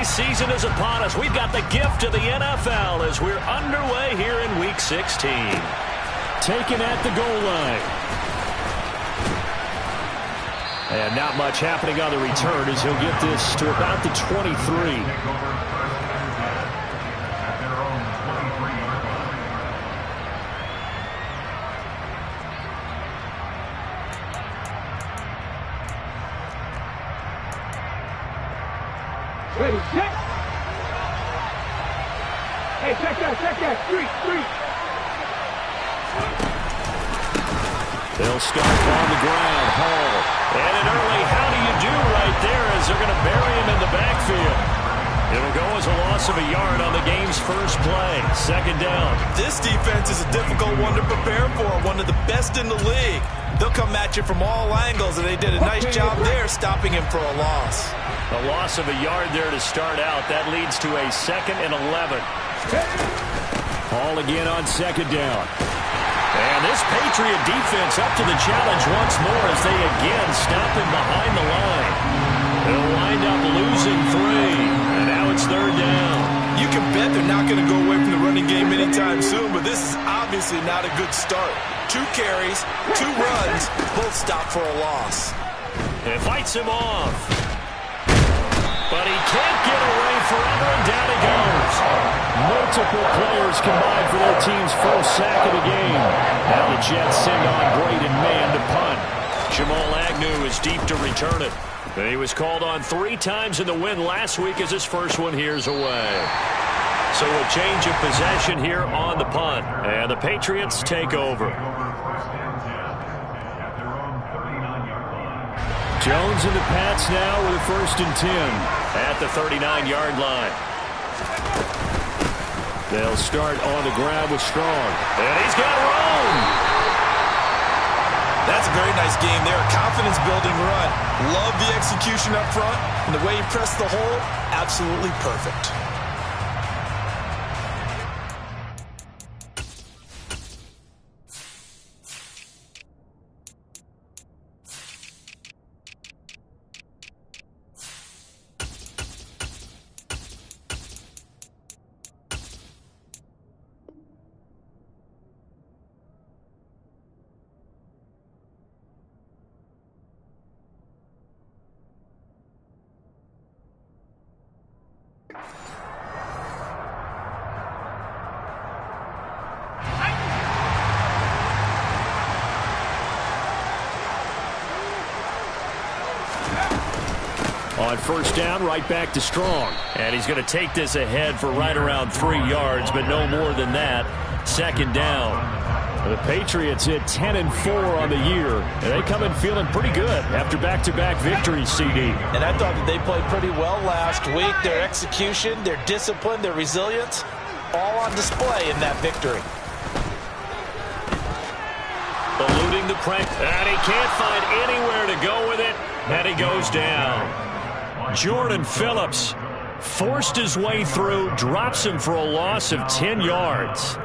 season is upon us. We've got the gift of the NFL as we're underway here in Week 16. Taken at the goal line. And not much happening on the return as he'll get this to about the 23. Ready, check. Hey, check that. Street. They'll start on the ground. Hall. And an early how do you do right there as they're going to bury him in the backfield. It'll go as a loss of a yard on the game's first play. Second down. This defense is a difficult one to prepare for. One of the best in the league. They'll come at you from all angles, and they did a nice job there stopping him for a loss. A loss of a yard there to start out. That leads to a 2nd and 11. Hall again on second down. And this Patriot defense up to the challenge once more as they again stop him behind the line. They'll wind up losing 3. And now it's third down. You can bet they're not going to go away from the running game anytime soon, but this is obviously not a good start. 2 carries, 2 runs, both stopped for a loss. And fights him off. But he can't get away forever, and down he goes. Multiple players combined for their team's first sack of the game. Now the Jets send on Braden Mann to punt. Jamal Agnew is deep to return it. And he was called on 3 times in the win last week as his first one here's away. So a change of possession here on the punt. And the Patriots take over. Jones and the Pats now with a 1st and 10 at the 39-yard line. They'll start on the ground with Strong. And he's got room. That's a very nice game there. A confidence-building run. Love the execution up front. And the way he pressed the hole, absolutely perfect. On first down, right back to Strong. And he's going to take this ahead for right around 3 yards, but no more than that. Second down. The Patriots hit 10-4 on the year, and they come in feeling pretty good after back-to-back victories, CD. And I thought that they played pretty well last week. Their execution, their discipline, their resilience, all on display in that victory. Eluding the pressure, and he can't find anywhere to go with it, and he goes down. Jordan Phillips forced his way through, drops him for a loss of 10 yards.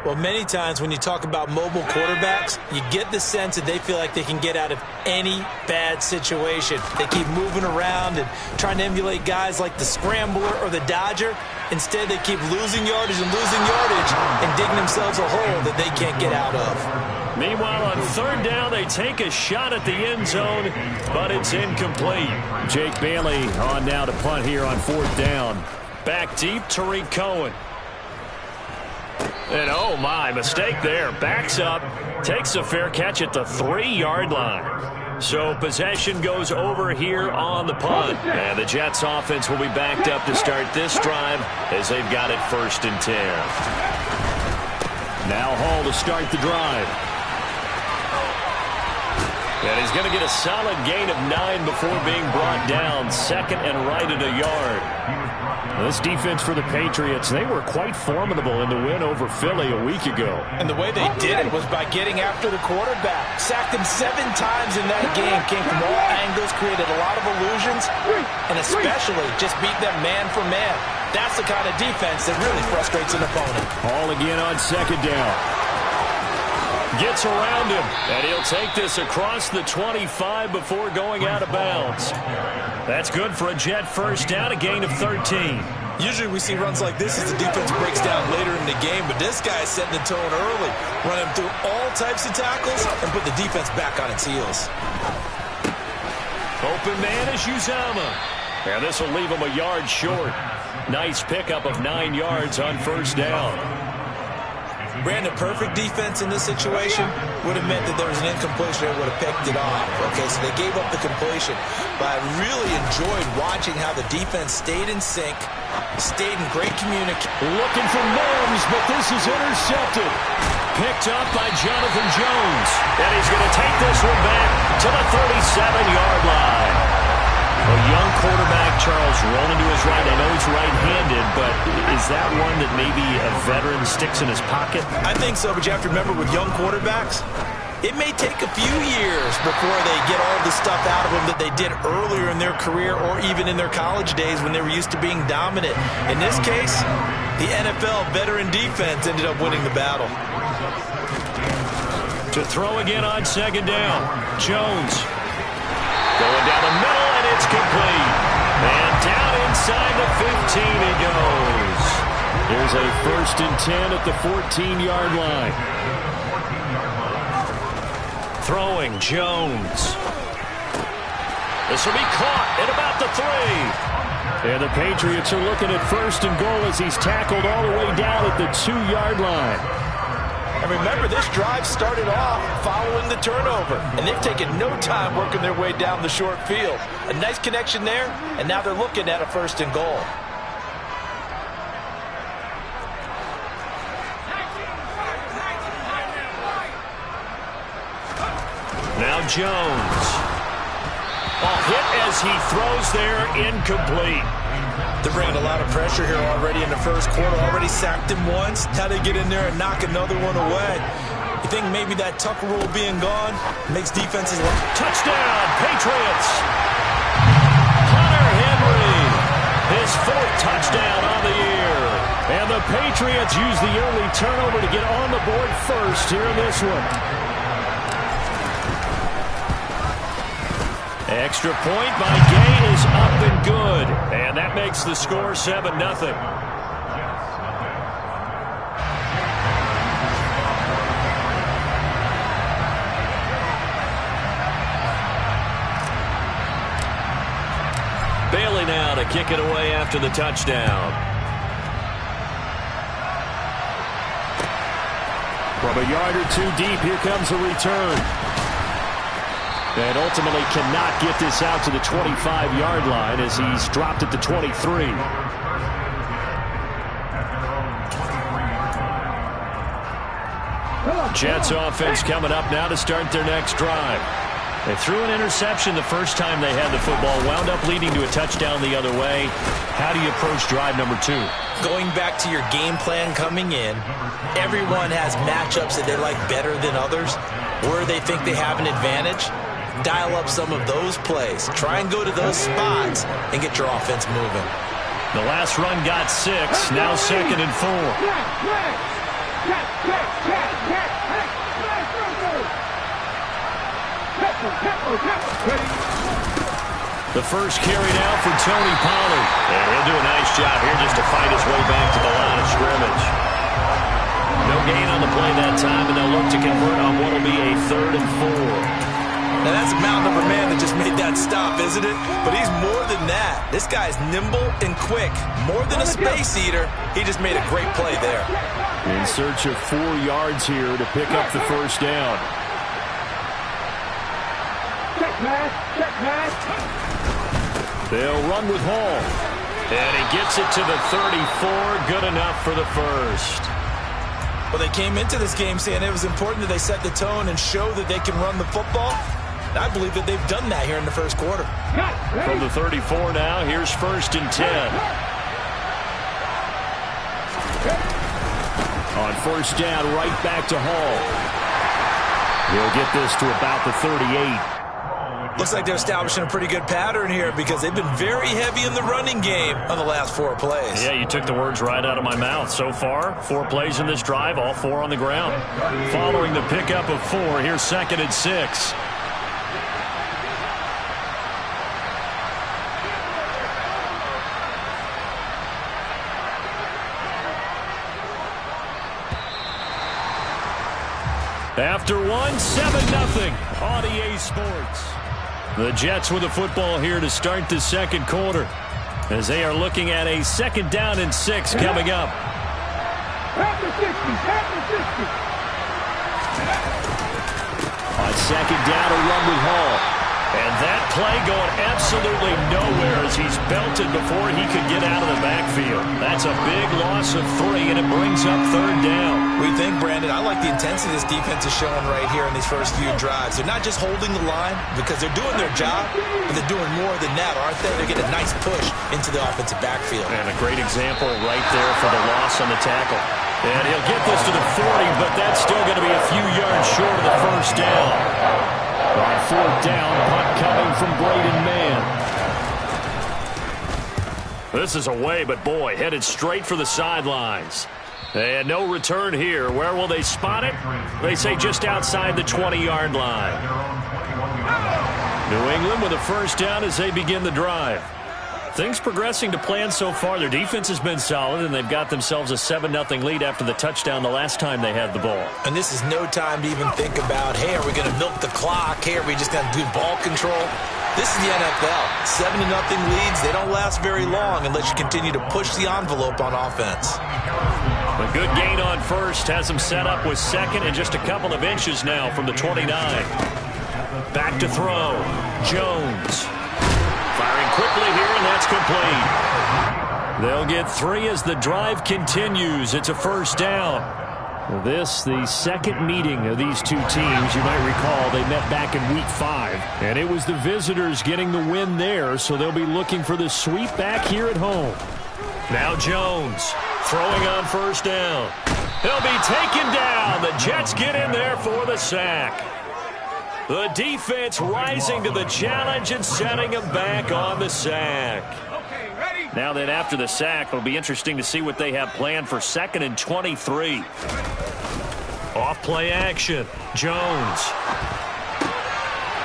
Well, many times when you talk about mobile quarterbacks, you get the sense that they feel like they can get out of any bad situation. They keep moving around and trying to emulate guys like the Scrambler or the Dodger. Instead, they keep losing yardage and digging themselves a hole that they can't get out of. Meanwhile, on third down, they take a shot at the end zone, but it's incomplete. Jake Bailey on now to punt here on 4th down. Back deep, Tariq Cohen. And oh my, mistake there. Backs up, takes a fair catch at the 3-yard line. So possession goes over here on the punt. And the Jets offense will be backed up to start this drive as they've got it 1st and 10. Now Hall to start the drive. And he's going to get a solid gain of 9 before being brought down. 2nd and right at a yard. This defense for the Patriots, they were quite formidable in the win over Philly a week ago. And the way they did it was by getting after the quarterback. Sacked him 7 times in that game. Came from all angles, created a lot of illusions, and especially just beat them man for man. That's the kind of defense that really frustrates an opponent. Hall again on 2nd down. Gets around him, and he'll take this across the 25 before going out of bounds. That's good for a Jet first down, a gain of 13. Usually we see runs like this as the defense breaks down later in the game, but this guy is setting the tone early, running through all types of tackles and put the defense back on its heels. Open man is Uzama. And this will leave him a yard short. Nice pickup of 9 yards on first down. Brandon, perfect defense in this situation would have meant that there was an incompletion that would have picked it off. Okay, so they gave up the completion. But I really enjoyed watching how the defense stayed in sync, stayed in great communication. Looking for Mims, but this is intercepted. Picked up by Jonathan Jones. And he's going to take this one back to the 37-yard line. A young quarterback, Charles, rolling to his right. I know he's right-handed, but is that one that maybe a veteran sticks in his pocket? I think so, but you have to remember with young quarterbacks, it may take a few years before they get all the stuff out of them that they did earlier in their career or even in their college days when they were used to being dominant. In this case, the NFL veteran defense ended up winning the battle. To throw again on second down. Jones going down the middle, and it's complete. And down inside the 15 he goes. There's a 1st and 10 at the 14-yard line. Throwing, Jones. This will be caught at about the 3. And the Patriots are looking at 1st and goal as he's tackled all the way down at the 2-yard line. And remember, this drive started off following the turnover. And they've taken no time working their way down the short field. A nice connection there, and now they're looking at a 1st and goal. Now Jones. Hit as he throws there, incomplete. They're bringing a lot of pressure here already in the first quarter. Already sacked him once. How they get in there and knock another one away. You think maybe that Tucker rule being gone makes defenses... Touchdown, Patriots! Hunter Henry, his 4th touchdown on the year. And the Patriots use the early turnover to get on the board first here in this one. Extra point by Gay is up and good. And that makes the score 7-0. Bailey now to kick it away after the touchdown. From a yard or 2 deep, here comes a return. And ultimately cannot get this out to the 25-yard line as he's dropped at the 23. Jets offense coming up now to start their next drive. They threw an interception the first time they had the football, wound up leading to a touchdown the other way. How do you approach drive number 2? Going back to your game plan coming in, everyone has matchups that they like better than others, where they think they have an advantage. Dial up some of those plays. Try and go to those spots and get your offense moving. The last run got 6. Now 2nd and 4. The first carry now for Tony Pollard. And he'll do a nice job here just to fight his way back to the line of scrimmage. No gain on the play that time, and they'll look to convert on what will be a 3rd and 4. Now, that's a mountain of a man that just made that stop, isn't it? But he's more than that. This guy's nimble and quick. More than a space eater, he just made a great play there. In search of 4 yards here to pick up the first down. Check pass, check pass. They'll run with Hall. And he gets it to the 34. Good enough for the first. Well, they came into this game saying it was important that they set the tone and show that they can run the football. I believe that they've done that here in the first quarter. From the 34 now, here's 1st and 10. On first down, right back to Hall. He'll get this to about the 38. Looks like they're establishing a pretty good pattern here because they've been very heavy in the running game on the last 4 plays. Yeah, you took the words right out of my mouth. So far, 4 plays in this drive, all 4 on the ground. Following the pickup of 4, here's 2nd and 6. After 1, 7-0 on EA Sports. The Jets with the football here to start the second quarter as they are looking at a 2nd down and 6 coming up. At the 60, at the 60. On 2nd down, a run with Hall. And that play going absolutely nowhere as he's belted before he could get out of the backfield. That's a big loss of 3, and it brings up 3rd down. What do you think, Brandon? I like the intensity this defense is showing right here in these first few drives. They're not just holding the line because they're doing their job, but they're doing more than that, aren't they? They're getting a nice push into the offensive backfield. And a great example right there for the loss on the tackle. And he'll get this to the 40, but that's still going to be a few yards short of the first down. On 4th down, punt coming from Braden Mann. This is away, but boy, headed straight for the sidelines. And no return here. Where will they spot it? They say just outside the 20-yard line. New England with a 1st down as they begin the drive. Things progressing to plan so far. Their defense has been solid, and they've got themselves a 7-0 lead after the touchdown the last time they had the ball. And this is no time to even think about, hey, are we going to milk the clock? Hey, are we just going to do ball control? This is the NFL. 7-0 leads, they don't last very long unless you continue to push the envelope on offense. A good gain on 1st has them set up with 2nd and just a couple of inches now from the 29. Back to throw. Jones. Firing quickly here, and that's complete. They'll get 3 as the drive continues. It's a 1st down. This, the second meeting of these two teams. You might recall they met back in Week 5, and it was the visitors getting the win there, so they'll be looking for the sweep back here at home. Now Jones throwing on 1st down. He'll be taken down. The Jets get in there for the sack. The defense rising to the challenge and setting him back on the sack. Now then, after the sack, it'll be interesting to see what they have planned for 2nd and 23. Off play action. Jones.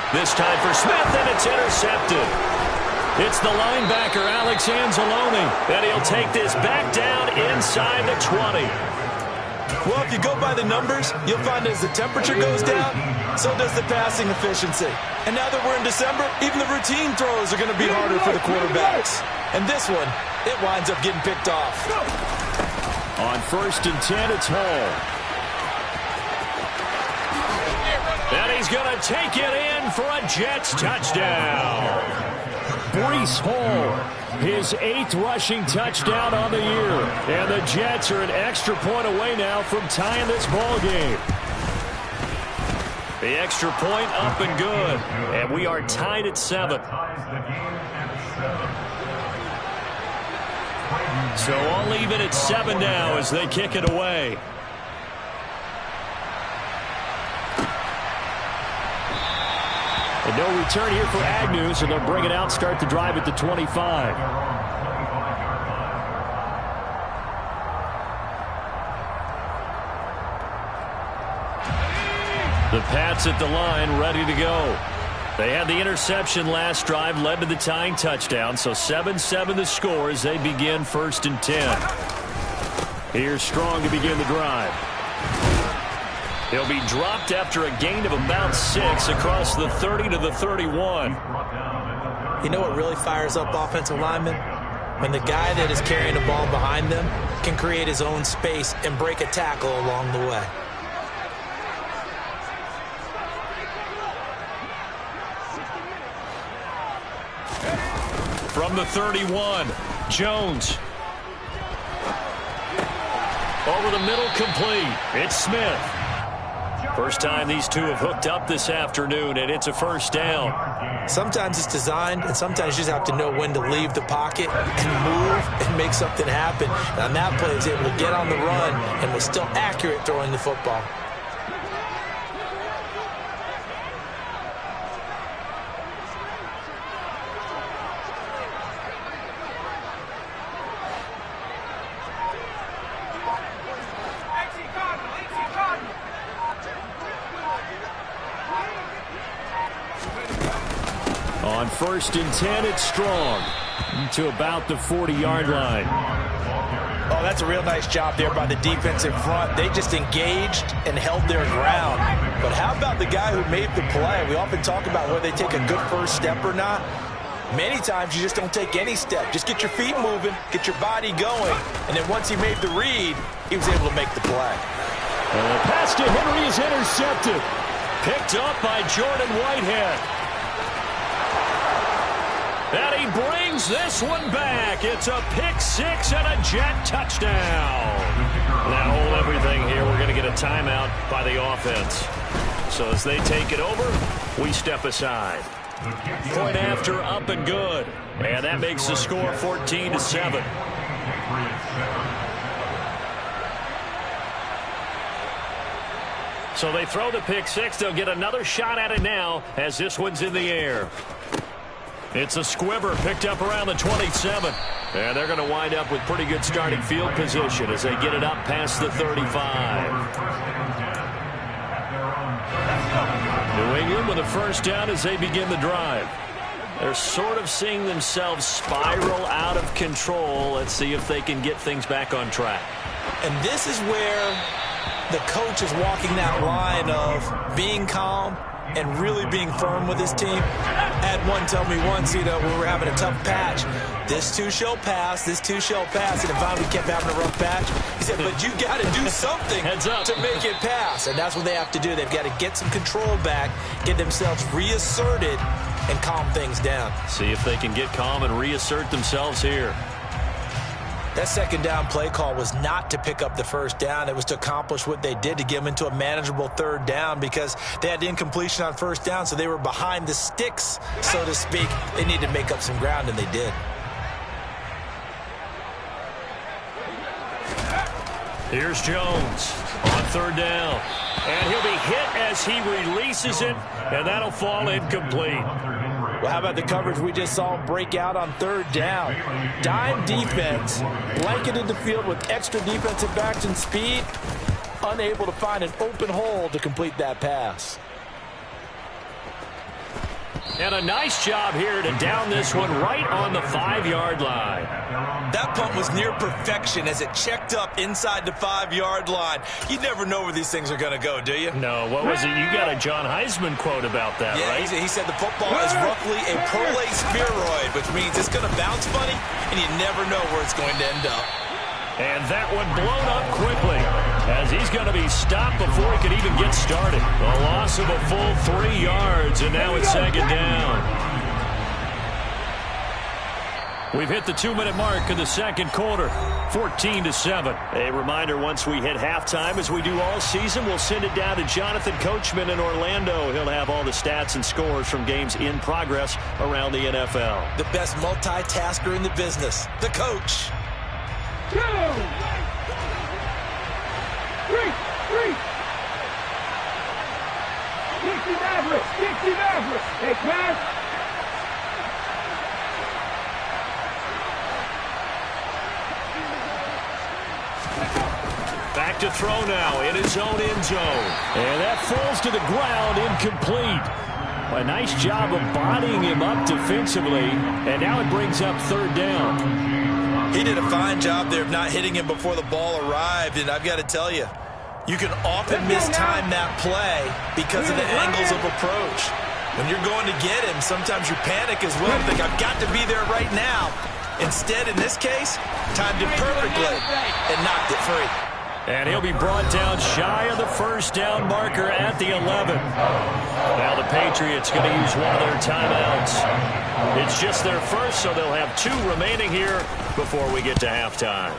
This time for Smith, and it's intercepted. It's the linebacker, Alex Anzalone, and he'll take this back down inside the 20. Well, if you go by the numbers, you'll find as the temperature goes down, so does the passing efficiency. And now that we're in December, even the routine throws are going to be harder for the quarterbacks. And this one, it winds up getting picked off. On 1st and 10, it's Hall. And he's going to take it in for a Jets touchdown. Breece Hall, his 8th rushing touchdown on the year. And the Jets are an extra point away now from tying this ball game. The extra point up and good. And we are tied at 7. So I'll leave it at 7 now as they kick it away. And no return here for Agnew, so they'll bring it out, start the drive at the 25. The Pats at the line, ready to go. They had the interception last drive, led to the tying touchdown, so 7-7 the score as they begin 1st and 10. Here's Strong to begin the drive. He'll be dropped after a gain of about 6 across the 30 to the 31. You know what really fires up offensive linemen? When the guy that is carrying the ball behind them can create his own space and break a tackle along the way. From the 31, Jones. Over the middle, complete. It's Smith. First time these two have hooked up this afternoon, and it's a 1st down. Sometimes it's designed, and sometimes you just have to know when to leave the pocket and move and make something happen. And on that play, he was able to get on the run and was still accurate throwing the football. 1st and 10. It's Strong to about the 40-yard line. Oh, that's a real nice job there by the defensive front. They just engaged and held their ground. But how about the guy who made the play? We often talk about whether they take a good first step or not. Many times you just don't take any step. Just get your feet moving, get your body going, and then once he made the read, he was able to make the play. And the pass to Henry is intercepted. Picked up by Jordan Whitehead. And he brings this one back. It's a pick six and a Jet touchdown. Now hold everything here. We're going to get a timeout by the offense. So as they take it over, we step aside. Point after, up and good. And that makes the score 14-7. So they throw the pick six. They'll get another shot at it now as this one's in the air. It's a squibber picked up around the 27. And they're going to wind up with pretty good starting field position as they get it up past the 35. New England with a first down as they begin the drive. They're sort of seeing themselves spiral out of control. Let's see if they can get things back on track. And this is where the coach is walking that line of being calm and really being firm with his team. I had one tell me once, when we were having a tough patch, this too shall pass, this too shall pass, and if we kept having a rough patch, he said, but you got to do something to make it pass, and that's what they have to do. They've got to get some control back, get themselves reasserted, and calm things down. See if they can get calm and reassert themselves here. That second down play call was not to pick up the first down. It was to accomplish what they did, to get them into a manageable third down, because they had incompletion on first down, so they were behind the sticks, so to speak. They needed to make up some ground, and they did. Here's Jones on third down. And he'll be hit as he releases it, and that'll fall incomplete. Well, how about the coverage we just saw break out on third down? Dime defense, blanketed the field with extra defensive backs and speed, unable to find an open hole to complete that pass. And a nice job here to down this one right on the 5-yard line. That punt was near perfection as it checked up inside the 5-yard line. You never know where these things are going to go, do you? No, what was it? You got a John Heisman quote about that, right? Yeah, he said the football is roughly a prolate spheroid, which means it's going to bounce funny, and you never know where it's going to end up. And that one blown up quickly as he's going to be stopped before he could even get started. A loss of a full 3 yards, and now it's second down. We've hit the 2-minute mark in the second quarter, 14-7. A reminder, once we hit halftime, as we do all season, we'll send it down to Jonathan Coachman in Orlando. He'll have all the stats and scores from games in progress around the NFL. The best multitasker in the business, the coach. 2, 3. Dixie Mavericks. Take pass. Back to throw now in his own end zone. And that falls to the ground, incomplete. A nice job of bodying him up defensively. And now it brings up third down. He did a fine job there of not hitting him before the ball arrived. And I've got to tell you, you can often mistime that play because of the angles of approach. When you're going to get him, sometimes you panic as well. Think, I've got to be there right now. Instead, in this case, timed it perfectly and knocked it free. And he'll be brought down shy of the first down marker at the 11. Now the Patriots going to use one of their timeouts. It's just their first, so they'll have 2 remaining here before we get to halftime.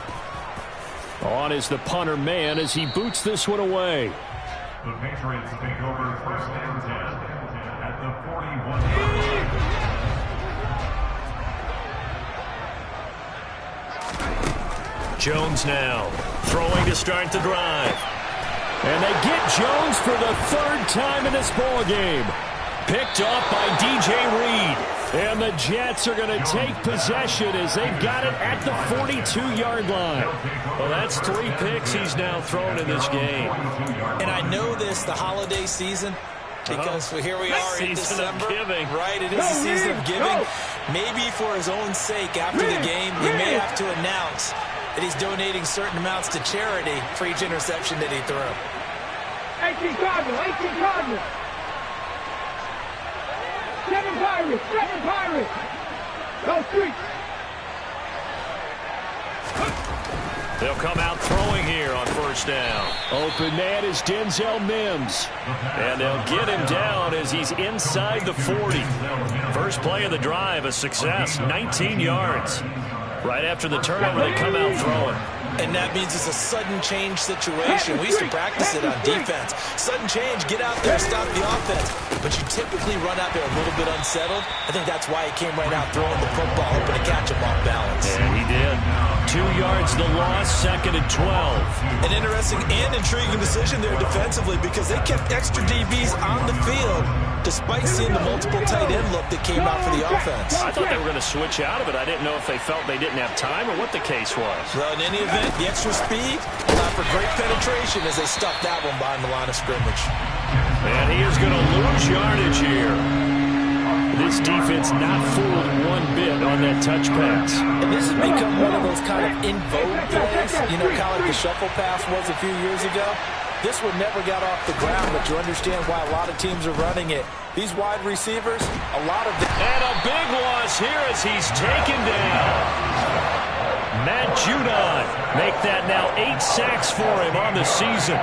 On is the punter man as he boots this one away. The Patriots take over first and 10 at the 41. Jones now throwing to start the drive. And they get Jones for the 3rd time in this ball game. Picked off by DJ Reed. And the Jets are going to take possession as they've got it at the 42-yard line. Well, that's 3 picks he's now thrown in this game. And I know this, the holiday season, Because here we are in December. Giving. Right, it is the season of giving. Maybe for his own sake, after the game, he may have to announce that he's donating certain amounts to charity for each interception that he threw. 18 Cardinals, 18 Cardinals. 7 Pirates, 7 Pirates. Go Streets. They'll come out throwing here on first down. Open man is Denzel Mims. And they'll get him down as he's inside the 40. First play of the drive, a success, 19 yards. Right after the turnover, they come out throwing. And that means it's a sudden change situation. We used to practice it on defense. Sudden change, get out there, stop the offense. But you typically run out there a little bit unsettled. I think that's why he came right out throwing the football, hoping to catch him off balance. And he did. 2 yards the loss, 2nd and 12. An interesting and intriguing decision there defensively because they kept extra DBs on the field despite seeing the multiple tight end look that came out for the offense. I thought they were going to switch out of it. I didn't know if they felt they didn't have time or what the case was. Well, in any event, the extra speed allowed for great penetration as they stuffed that one behind the line of scrimmage. And he is going to lose yardage here. This defense not fooled one bit on that touch pass. And this has become one of those kind of in vogue plays, you know, kind of like the shuffle pass was a few years ago. This one never got off the ground, but you understand why a lot of teams are running it. These wide receivers, a lot of them. And a big loss here as he's taken down. Matt Judon make that now 8 sacks for him on the season.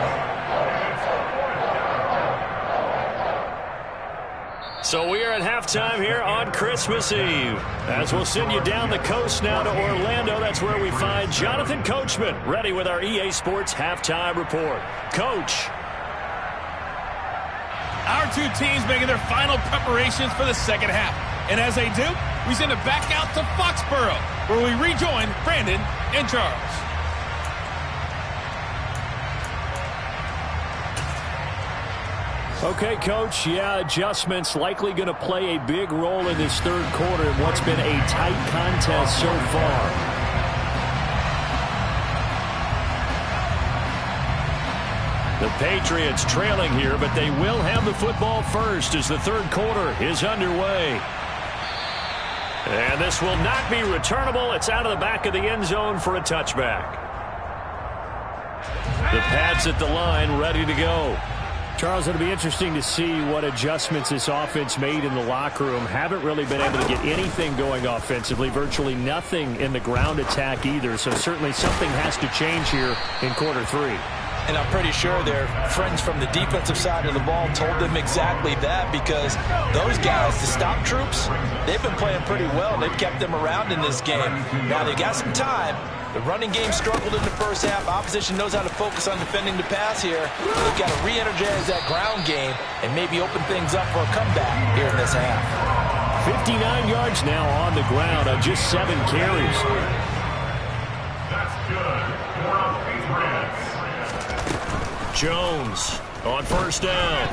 So we are at halftime here on Christmas Eve. As we'll send you down the coast now to Orlando, that's where we find Jonathan Coachman, ready with our EA Sports Halftime Report. Coach. Our two teams making their final preparations for the second half. And as they do, we send it back out to Foxborough, where we rejoin Brandon and Charles. Okay, Coach, yeah, adjustments likely going to play a big role in this third quarter in what's been a tight contest so far. The Patriots trailing here, but they will have the football first as the third quarter is underway. And this will not be returnable. It's out of the back of the end zone for a touchback. The Pats at the line, ready to go. Charles, it'll be interesting to see what adjustments this offense made in the locker room. Haven't really been able to get anything going offensively, virtually nothing in the ground attack either. So certainly something has to change here in quarter three. And I'm pretty sure their friends from the defensive side of the ball told them exactly that because those guys, the stop troops, they've been playing pretty well. They've kept them around in this game. Now they got some time. The running game struggled in the first half. Opposition knows how to focus on defending the pass here. They've got to re-energize that ground game and maybe open things up for a comeback here in this half. 59 yards now on the ground on just 7 carries. That's good for our Patriots. Jones on first down.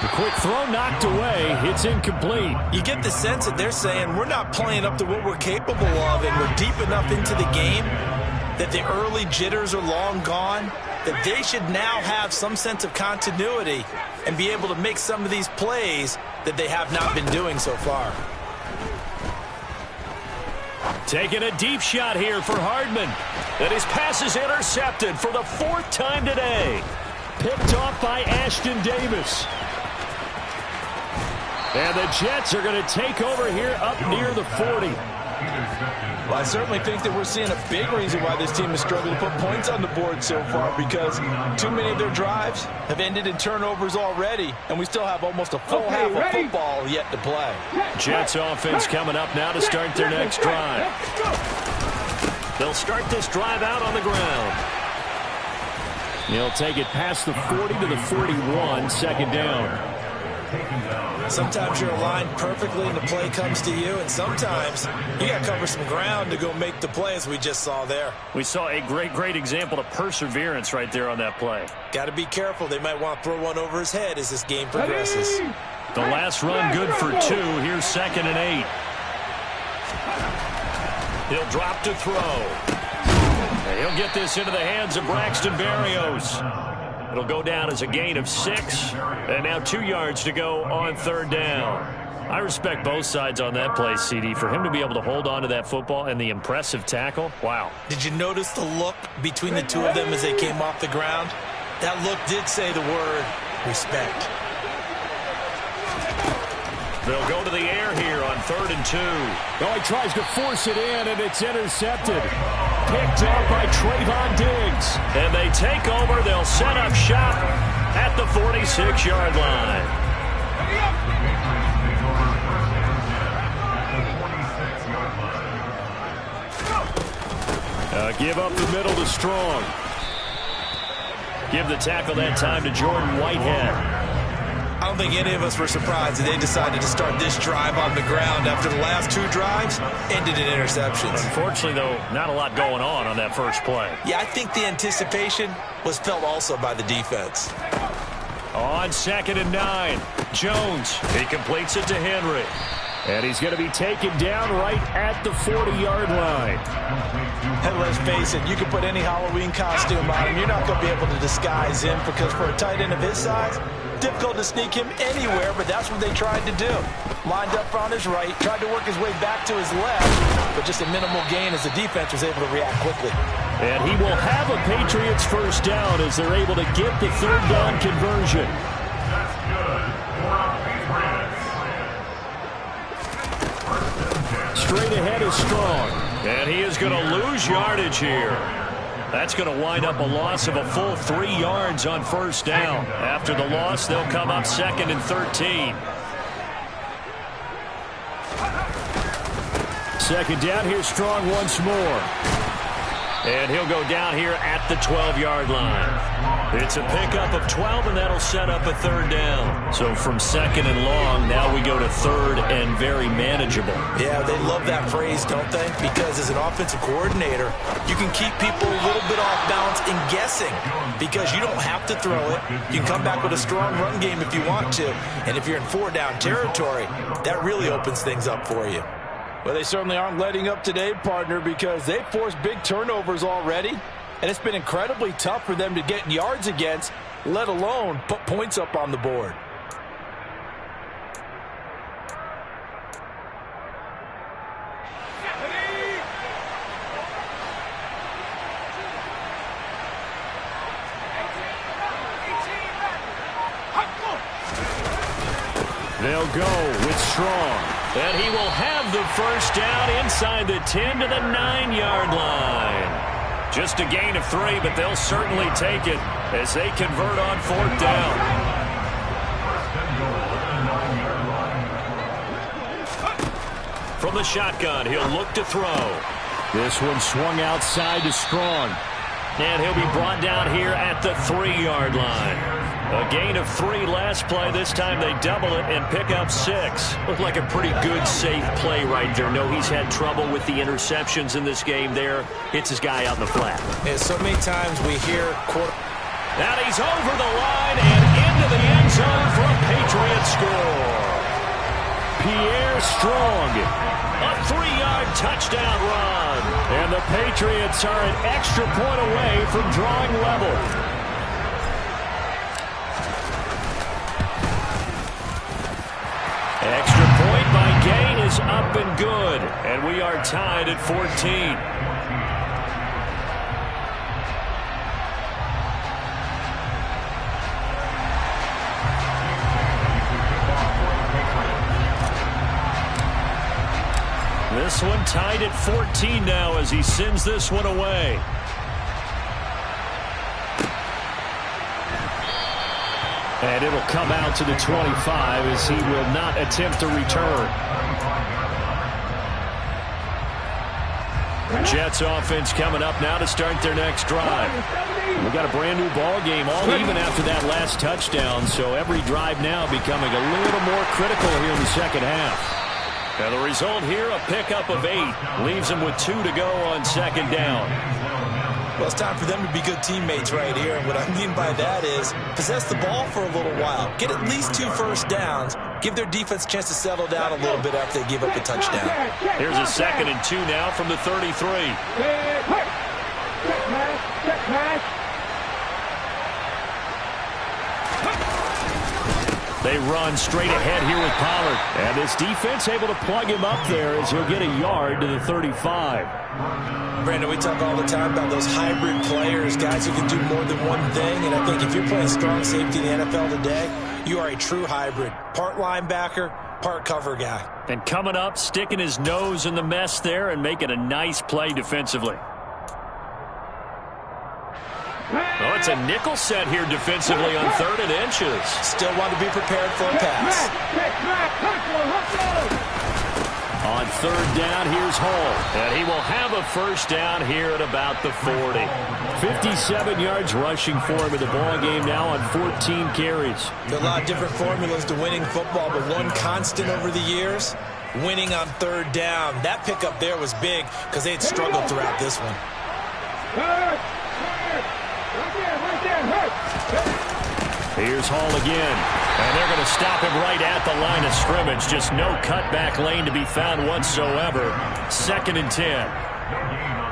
The quick throw knocked away. It's incomplete. You get the sense that they're saying we're not playing up to what we're capable of, and we're deep enough into the game that the early jitters are long gone, that they should now have some sense of continuity and be able to make some of these plays that they have not been doing so far. Taking a deep shot here for Hardman. And his pass is intercepted for the 4th time today. Picked off by Ashton Davis. And the Jets are going to take over here up near the 40. Well, I certainly think that we're seeing a big reason why this team is struggling to put points on the board so far because too many of their drives have ended in turnovers already, and we still have almost a full half of football yet to play. Jets offense coming up now to start their next drive. They'll start this drive out on the ground. They'll take it past the 40 to the 41, second down. Sometimes you're aligned perfectly and the play comes to you, and sometimes you got to cover some ground to go make the play, as we just saw there. We saw a great example of perseverance right there on that play. Got to be careful. They might want to throw one over his head as this game progresses. The last run good for 2. Here's 2nd and 8. He'll drop to throw. And he'll get this into the hands of Braxton Berrios. It'll go down as a gain of 6. And now 2 yards to go on 3rd down. I respect both sides on that play, CD. For him to be able to hold on to that football and the impressive tackle, wow. Did you notice the look between the two of them as they came off the ground? That look did say the word respect. They'll go to the air here on 3rd and 2. Oh, he tries to force it in, and it's intercepted. Picked up by Trayvon Diggs. And they take over. They'll set up shop at the 46-yard line. Give up the middle to Strong. Give the tackle that time to Jordan Whitehead. I don't think any of us were surprised that they decided to start this drive on the ground after the last 2 drives ended in interceptions. Unfortunately, though, not a lot going on that first play. Yeah, I think the anticipation was felt also by the defense. On 2nd and 9, Jones. He completes it to Henry. And he's going to be taken down right at the 40-yard line. And let's face it, you can put any Halloween costume on him. You're not going to be able to disguise him because for a tight end of his size, difficult to sneak him anywhere, but that's what they tried to do. Lined up on his right, tried to work his way back to his left, but just a minimal gain as the defense was able to react quickly. And he will have a Patriots first down as they're able to get the 3rd down conversion. That's good for our Patriots. Straight ahead is Strong. And he is going to lose yardage here. That's going to wind up a loss of a full 3 yards on 1st down. After the loss, they'll come up 2nd and 13. 2nd down, here's Strong once more. And he'll go down here at the 12-yard line. It's a pickup of 12, and that'll set up a 3rd down. So from 2nd and long, now we go to 3rd and very manageable. Yeah, they love that phrase, don't they? Because as an offensive coordinator, you can keep people a little bit off balance and guessing because you don't have to throw it. You can come back with a strong run game if you want to. And if you're in 4-down territory, that really opens things up for you. Well, they certainly aren't letting up today, partner, because they've forced big turnovers already. And it's been incredibly tough for them to get yards against, let alone put points up on the board. They'll go with Strong. And he will have the first down inside the 10 to the 9-yard line. Just a gain of 3, but they'll certainly take it as they convert on 4th down. From the shotgun, he'll look to throw. This one swung outside to Strong. And he'll be brought down here at the 3-yard line. A gain of 3 last play. This time they double it and pick up 6. Looked like a pretty good, safe play right there. No, he's had trouble with the interceptions in this game there. Hits his guy out in the flat. And so many times we hear Now he's over the line and into the end zone for a Patriot score. Pierre Strong. A 3-yard touchdown run. And the Patriots are an extra point away from drawing level. Extra point by Gay is up and good. And we are tied at 14. This one tied at 14 now as he sends this one away. And it'll come out to the 25 as he will not attempt to return. Jets offense coming up now to start their next drive. We got a brand new ball game all even after that last touchdown, so every drive now becoming a little more critical here in the second half. And the result here, a pickup of 8. Leaves them with 2 to go on 2nd down. Well, it's time for them to be good teammates right here. And what I mean by that is possess the ball for a little while. Get at least 2 first downs. Give their defense a chance to settle down a little bit after they give up a touchdown. Here's a 2nd and 2 now from the 33. They run straight ahead here with Pollard. And this defense able to plug him up there as he'll get a yard to the 35. Brandon, we talk all the time about those hybrid players, guys who can do more than one thing. And I think if you're playing strong safety in the NFL today, you are a true hybrid. Part linebacker, part cover guy. And coming up, sticking his nose in the mess there and making a nice play defensively. Oh, it's a nickel set here defensively on 3rd and inches. Still want to be prepared for a pass. On 3rd down, here's Hall. And he will have a first down here at about the 40. 57 yards rushing for him in the ball game now on 14 carries. There are a lot of different formulas to winning football, but one constant over the years, winning on 3rd down. That pickup there was big because they had struggled throughout this one. Here's Hall again, and they're going to stop him right at the line of scrimmage. Just no cutback lane to be found whatsoever. 2nd and 10.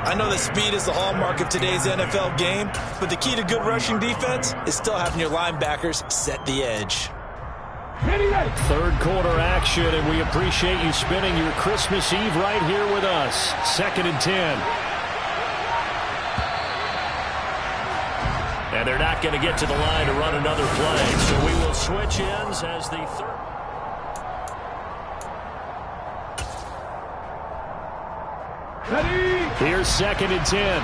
I know that speed is the hallmark of today's NFL game, but the key to good rushing defense is still having your linebackers set the edge. 3rd quarter action, and we appreciate you spending your Christmas Eve right here with us. 2nd and 10. And they're not going to get to the line to run another play. So we will switch ends as the third. Here's 2nd and 10.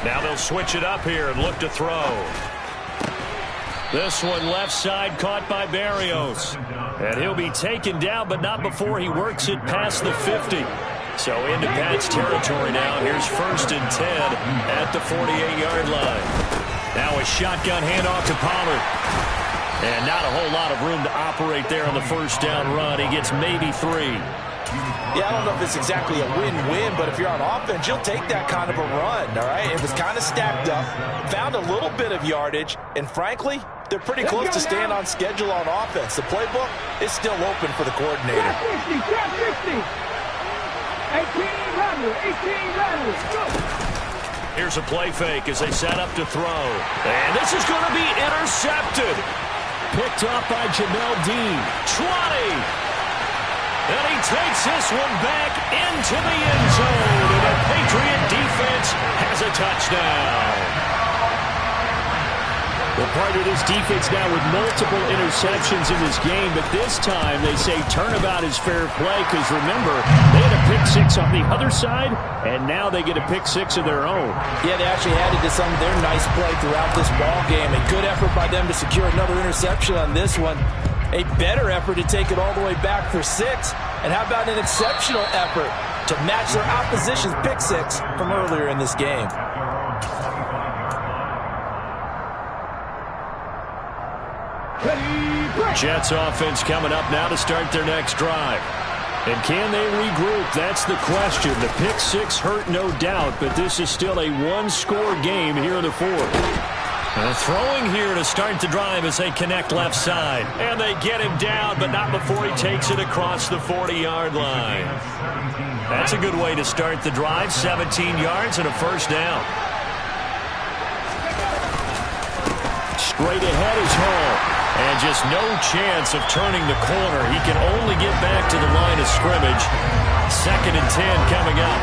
Now they'll switch it up here and look to throw. This one left side caught by Barrios. And he'll be taken down, but not before he works it past the 50. So into Pat's territory now. Here's 1st and 10 at the 48-yard line. Now a shotgun handoff to Pollard. And not a whole lot of room to operate there on the first down run. He gets maybe 3. Yeah, I don't know if it's exactly a win-win, but if you're on offense, you'll take that kind of a run, all right? It was kind of stacked up, found a little bit of yardage, and frankly, they're pretty close to staying on schedule on offense. The playbook is still open for the coordinator. 18 runners. Here's a play fake as they set up to throw. And this is going to be intercepted. Picked up by Jamel Dean. 20. And he takes this one back into the end zone. And the Patriot defense has a touchdown. Well, part of this defense now with multiple interceptions in this game, but this time they say turnabout is fair play because, remember, they had a pick 6 on the other side, and now they get a pick 6 of their own. Yeah, they actually added to some of their nice play throughout this ball game. A good effort by them to secure another interception on this one. A better effort to take it all the way back for 6. And how about an exceptional effort to match their opposition's pick 6 from earlier in this game? Jets offense coming up now to start their next drive. And can they regroup? That's the question. The pick 6 hurt, no doubt, but this is still a one-score game here in the 4th. Throwing here to start the drive as they connect left side. And they get him down, but not before he takes it across the 40-yard line. That's a good way to start the drive. 17 yards and a first down. Straight ahead is Hall. And just no chance of turning the corner. He can only get back to the line of scrimmage. 2nd and 10 coming up.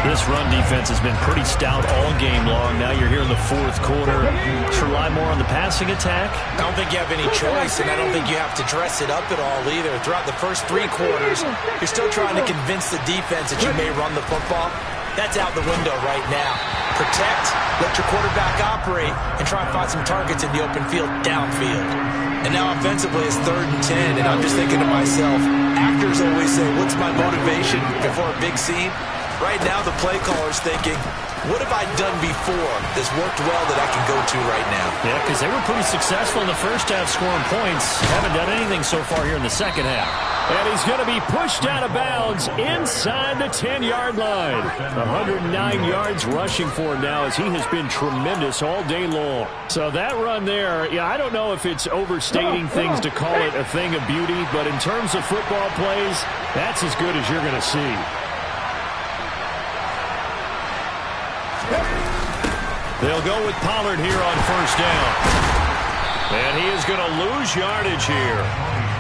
This run defense has been pretty stout all game long. Now you're here in the 4th quarter. To rely more on the passing attack? I don't think you have any choice, and I don't think you have to dress it up at all either. Throughout the first 3 quarters, you're still trying to convince the defense that you may run the football. That's out the window right now. Protect, let your quarterback operate, and try and find some targets in the open field downfield. And now offensively it's 3rd and 10, and I'm just thinking to myself, actors always say, what's my motivation before a big scene? Right now the play caller's thinking, what have I done before that's worked well that I can go to right now? Yeah, because they were pretty successful in the first half scoring points. Haven't done anything so far here in the second half. And he's going to be pushed out of bounds inside the 10-yard line. 109 yards rushing for him now as he has been tremendous all day long. So that run there, yeah, I don't know if it's overstating things to call it a thing of beauty, but in terms of football plays, that's as good as you're going to see. They'll go with Pollard here on first down. And he is going to lose yardage here.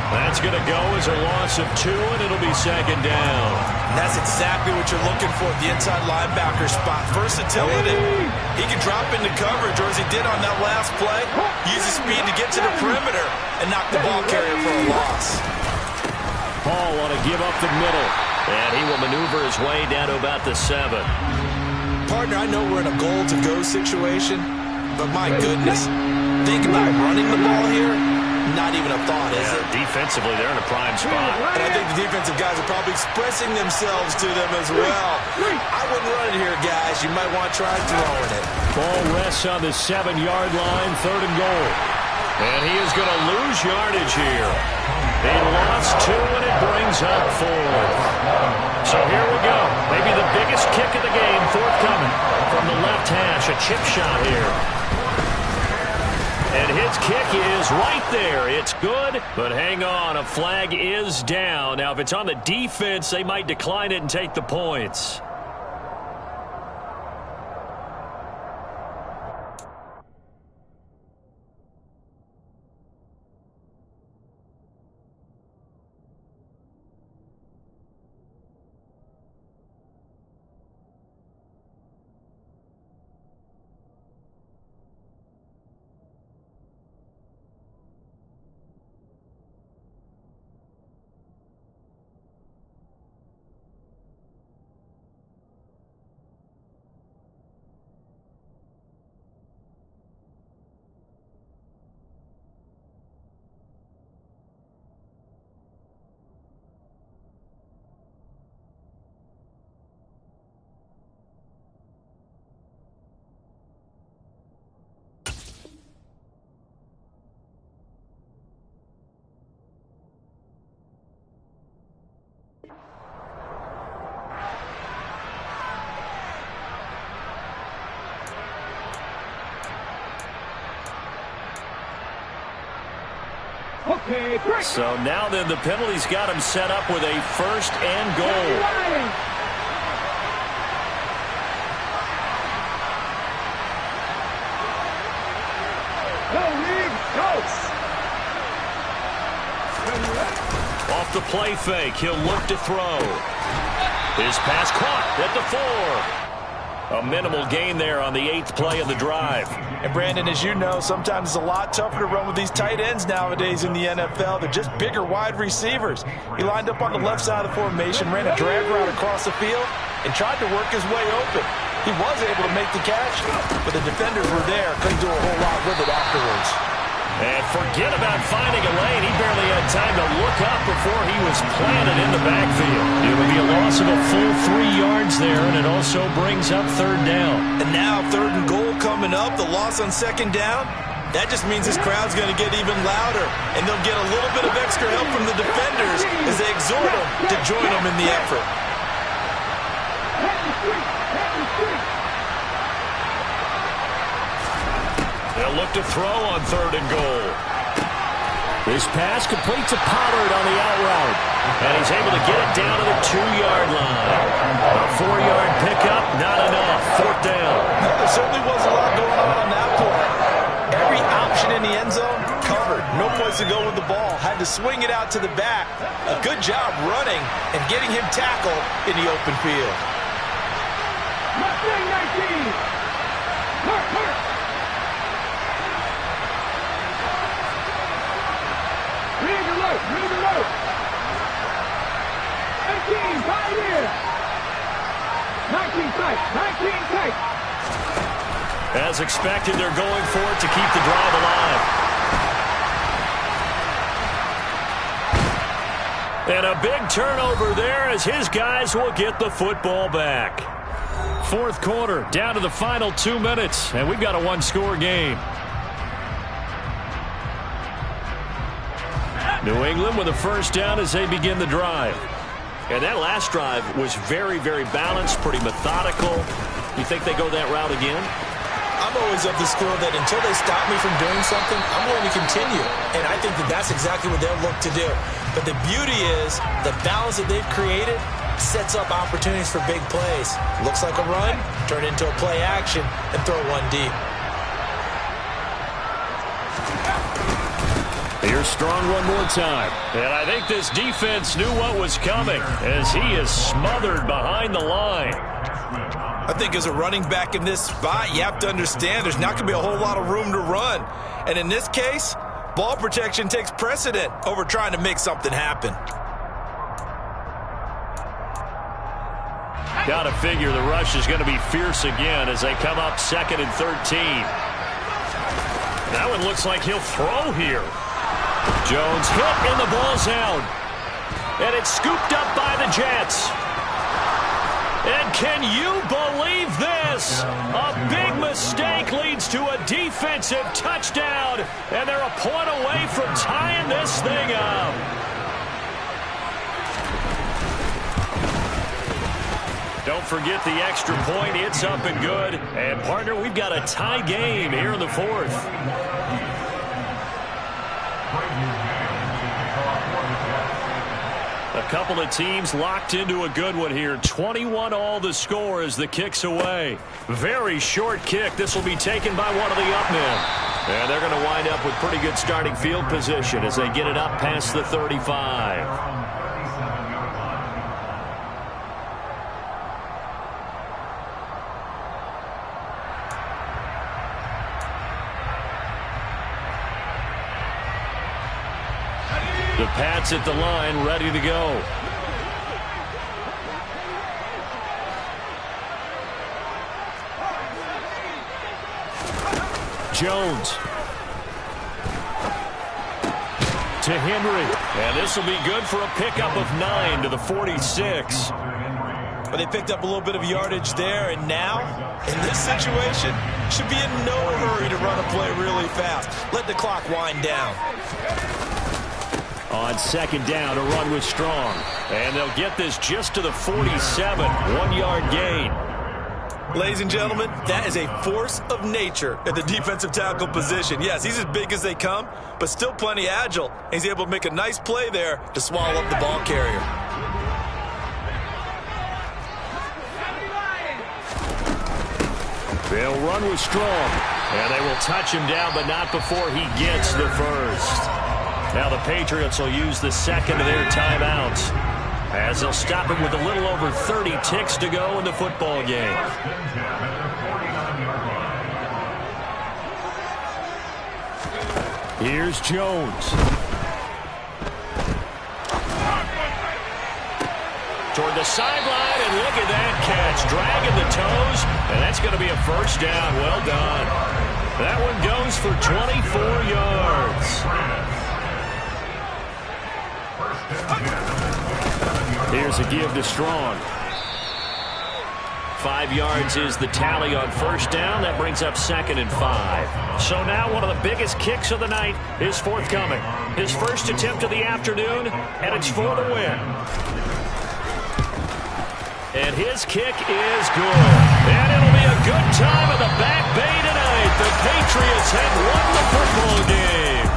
That's going to go as a loss of 2, and it'll be second down. And that's exactly what you're looking for, the inside linebacker spot. Versatility. He can drop into coverage, or as he did on that last play, use his speed to get to the perimeter and knock the ball carrier for a loss. Paul want to give up the middle, and he will maneuver his way down to about the 7. Partner, I know we're in a goal-to-go situation, but my goodness, think about running the ball here. Not even a thought, is it? Defensively, they're in a prime spot. And I think the defensive guys are probably expressing themselves to them as well. I wouldn't run it here, guys. You might want to try throwing it. Ball rests on the 7-yard line, 3rd and goal. And he is going to lose yardage here. He lost 2, and it brings up 4. So here we go. Maybe the biggest kick of the game forthcoming from the left hash. A chip shot here. And his kick is right there. It's good, but hang on. A flag is down. Now, if it's on the defense, they might decline it and take the points. So now then the penalty's got him set up with a 1st and goal. Off the play fake, he'll look to throw. His pass caught at the 4. A minimal gain there on the 8th play of the drive. And Brandon, as you know, sometimes it's a lot tougher to run with these tight ends nowadays in the NFL. They're just bigger wide receivers. He lined up on the left side of the formation, ran a drag route across the field, and tried to work his way open. He was able to make the catch, but the defenders were there. Couldn't do a whole lot with it afterwards. And forget about finding a lane. He barely had time to look up before he was planted in the backfield. It would be a loss of a full 3 yards there, and it also brings up 3rd down. And now 3rd and goal coming up, the loss on 2nd down. That just means this crowd's going to get even louder, and they'll get a little bit of extra help from the defenders as they exhort them to join them in the effort. They'll look to throw on 3rd and goal. This pass complete to Pollard on the out route. And he's able to get it down to the 2-yard line. A 4-yard pickup, not enough. 4th down. There certainly was a lot going on that play. Every option in the end zone covered. No place to go with the ball. Had to swing it out to the back. A good job running and getting him tackled in the open field. Mustang 19. Hurt. Read the rope. 18, Pioneer. 19 tight. As expected, they're going for it to keep the drive alive. And a big turnover there as his guys will get the football back. 4th quarter, down to the final 2 minutes, and we've got a 1-score game. New England with a 1st down as they begin the drive. And that last drive was very, very balanced, pretty methodical. You think they go that route again? I'm always of the school that until they stop me from doing something, I'm going to continue. And I think that that's exactly what they'll look to do. But the beauty is the balance that they've created sets up opportunities for big plays. Looks like a run, turn into a play action, and throw one deep. Here's Strong one more time. And I think this defense knew what was coming as he is smothered behind the line. I think as a running back in this spot, you have to understand there's not going to be a whole lot of room to run. And in this case, ball protection takes precedent over trying to make something happen. Got to figure the rush is going to be fierce again as they come up 2nd and 13. That one looks like he'll throw here. Jones hit in the ball zone. And it's scooped up by the Jets. And can you believe this? A big mistake leads to a defensive touchdown. And they're a point away from tying this thing up. Don't forget the extra point. It's up and good. And, partner, we've got a tie game here in the 4th. A couple of teams locked into a good one here. 21-all the score as the kick's away. Very short kick. This will be taken by one of the up men. And they're going to wind up with pretty good starting field position as they get it up past the 35. The Pats at the line, ready to go. Jones. To Henry. And this will be good for a pickup of 9 to the 46. But they picked up a little bit of yardage there, and now, in this situation, should be in no hurry to run a play really fast. Let the clock wind down. On 2nd down, a run with Strong. And they'll get this just to the 47. 1-yard gain. Ladies and gentlemen, that is a force of nature at the defensive tackle position. Yes, he's as big as they come, but still plenty agile. He's able to make a nice play there to swallow up the ball carrier. They'll run with Strong. And they will touch him down, but not before he gets the first. Now the Patriots will use the 2nd of their timeouts as they'll stop him with a little over 30 ticks to go in the football game. Here's Jones. Toward the sideline, and look at that catch. Dragging the toes, and that's going to be a first down. Well done. That one goes for 24 yards. Here's a give to Strong. 5 yards is the tally on first down. That brings up 2nd and 5. So now one of the biggest kicks of the night is forthcoming. His first attempt of the afternoon, and it's for the win. And his kick is good. And it'll be a good time in the Back Bay tonight. The Patriots have won the football game.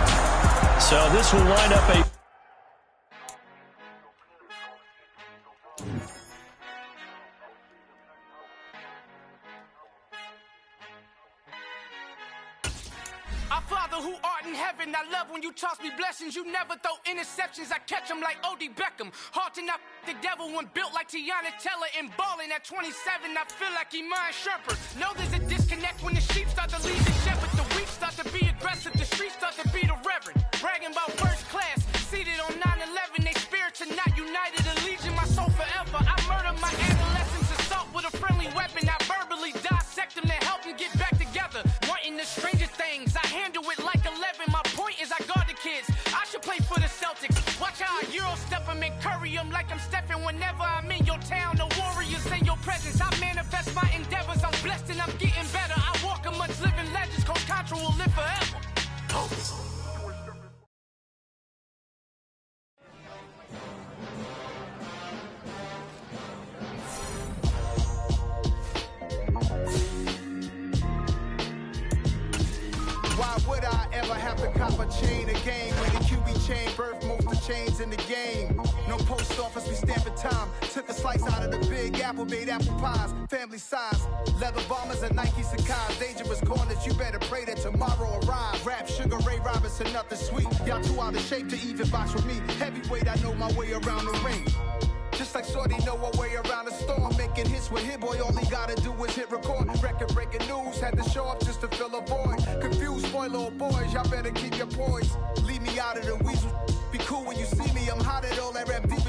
So this will wind up a... Our Father who art in heaven, I love when you toss me blessings. You never throw interceptions, I catch them like O.D. Beckham. Hard to knock the devil when built like Tiana Teller and balling at 27. I feel like Iman Shumpert. Know there's a disconnect when the sheep start to lead the shepherd. The weak start to be aggressive, the streets start to be the reverend. Bragging about first class, seated on 9/11. They spirits are not united, a legion, my soul forever. I murder my adolescence, assault with a friendly weapon. I verbally dissect them to help them get back together. Wanting the stranger things, I handle it like 11. My point is I guard the kids. I should play for the Celtics. Watch how I Euro step them and curry them like I'm Stephen. Whenever I'm in your town, the Warriors in your presence. I manifest my endeavors. I'm blessed and I'm getting better. I walk amongst living legends. Coach Contra will live forever. Why would I ever have to cop a chain a game when the QB chain birth most of chains in the game? No post office, we stamping time. Took a slice out of the big apple, made apple pies. Family size, leather bombers and Nike Sacai's. Dangerous corners, you better pray that tomorrow arrive. Rap, Sugar Ray Robinson, nothing sweet. Y'all too out of shape to even box with me. Heavyweight, I know my way around the ring. Just like Shorty know her way around the storm. Making hits with Hit Boy, all he gotta do is hit record. Record breaking news, had to show up just to fill a void. Confused, spoiled little boys, y'all better keep your poise. Leave me out of the weasel. Be cool when you see me, I'm hot at all that rap deep.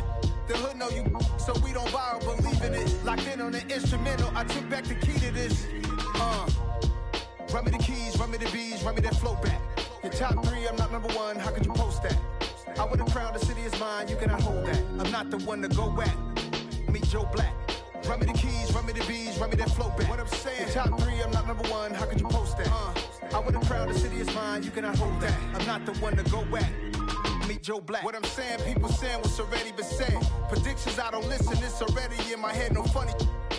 The hood know you, so we don't borrow, believe in it. Locked in on the instrumental, I took back the key to this. Run me the keys, run me the bees, run me that flow back. Your top 3, I'm not number 1, how could you post that? I would've crowned the city is mine, you cannot hold that. I'm not the one to go back. Meet Joe Black. Run me the keys, run me the bees, run me that flow back. What I'm saying, your top 3, I'm not number 1, how could you post that? I would've crowned the city is mine, you cannot hold that. I'm not the one to go back. Meet Joe Black. What I'm saying, people saying what's already been said. Predictions, I don't listen, it's already in my head, no funny.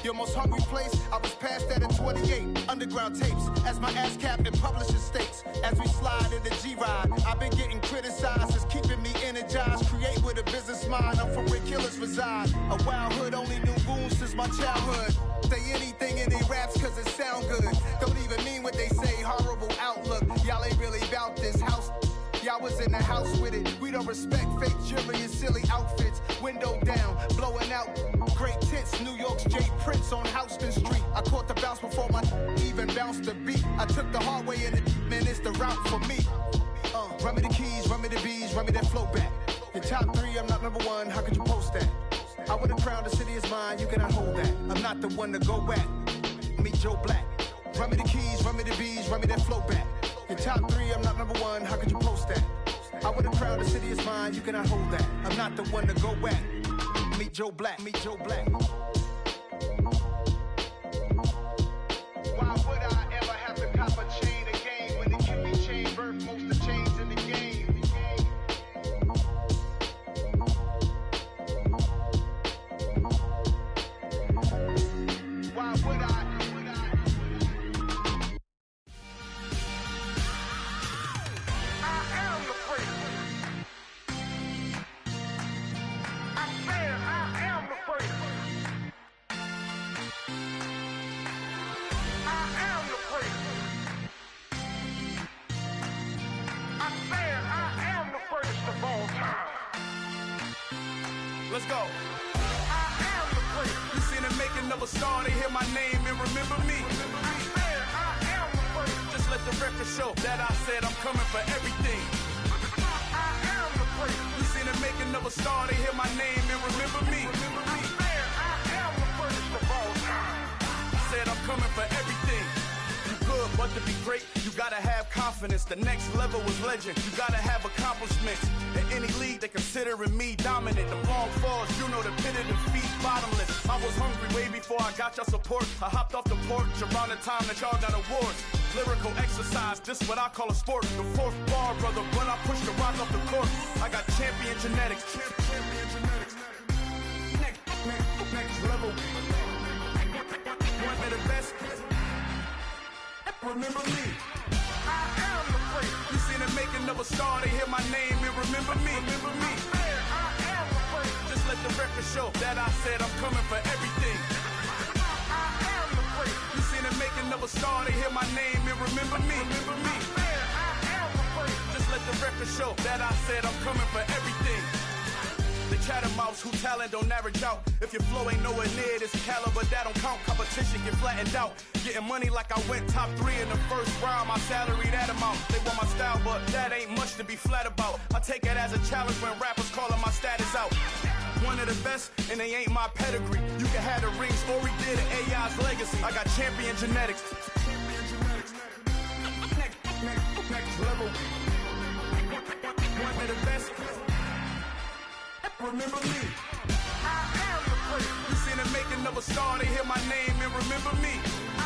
Your most hungry place, I was past that at 28. Underground tapes, as my ass cap in publishing states. As we slide in the G-Ride, I've been getting criticized, it's keeping me energized. Create with a business mind, I'm from where killers reside. A wild hood, only knew goons since my childhood. Say anything in their raps cause it sound good. Don't even mean what they say, horrible outlook. Y'all ain't really about this house. Y'all was in the house with it. We don't respect fake jewelry and silly outfits. Window down, blowing out great tits. New York's J. Prince on Houston Street. I caught the bounce before my even bounced the beat. I took the hard way in it, man, it's the route for me. Run me the keys, run me the bees, run me that flow back. Your top 3, I'm not number 1, how could you post that? I would've crowned the city is mine, you cannot hold that. I'm not the one to go back. Meet Joe Black. Run me the keys, run me the bees, run me that flow back. Your top 3, I'm not number 1, how could you post that? I would've crowned the city is mine, you cannot hold that. I'm not the one to go back. Meet Joe Black, meet Joe Black. Why would I ever have to cop a chain again when it can be chain birth most of chains in the game? Why would I? Let's go. I am the first. You seen the making of a star, they hear my name and remember me. I am the first. Just let the record show that I said I'm coming for everything. I am the first. You seen the making of a star, they hear my name and remember me. I am the first of all time. Said I'm coming for everything. You good, but to be great, you gotta have confidence. The next level was legend. You gotta have accomplishments. In any league, they considering me dominant. The long falls, you know the pit of defeat, bottomless. I was hungry way before I got your support. I hopped off the porch around the time that y'all got awards. Lyrical exercise, this what I call a sport. The 4th bar, brother, when I push the rock off the court. I got champion genetics. Champion genetics. Next level. One of the best. Remember me. I am the first. You seen the making of a star, they hear my name and remember me. Remember me. I am the first. Just let the record show that I said I'm coming for everything. I am the first. You seen the making of a star, they hear my name and remember me. Remember me. I am the first. Just let the record show that I said I'm coming for everything. The chattermouths who talent don't average out. If your flow ain't nowhere near this caliber, that don't count. Competition get flattened out. Getting money like I went top 3 in the first round. My salary that amount. They want my style, but that ain't much to be flat about. I take it as a challenge when rappers calling my status out. One of the best, and they ain't my pedigree. You can have the rings, or he did an AI's legacy. I got champion genetics. Next level. One of the best. Remember me. I am the first. You seen the making of a star, they hear my name and remember me. I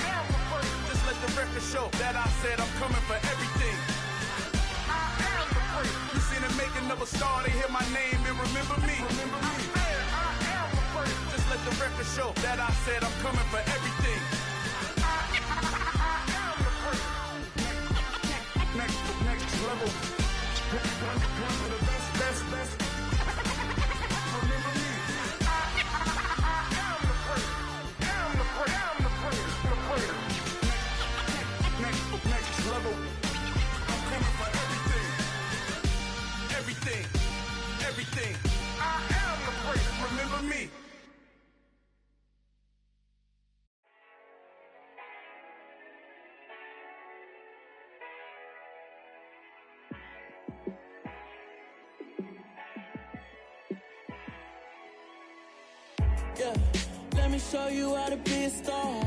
am the first. Just let the record show that I said I'm coming for everything. I am the first. You seen the making of a star, they hear my name and remember me. Remember me. I am the first. Just let the record show that I said I'm coming for everything. I am the first. Next level. One of the best. Yeah, let me show you how to be a star.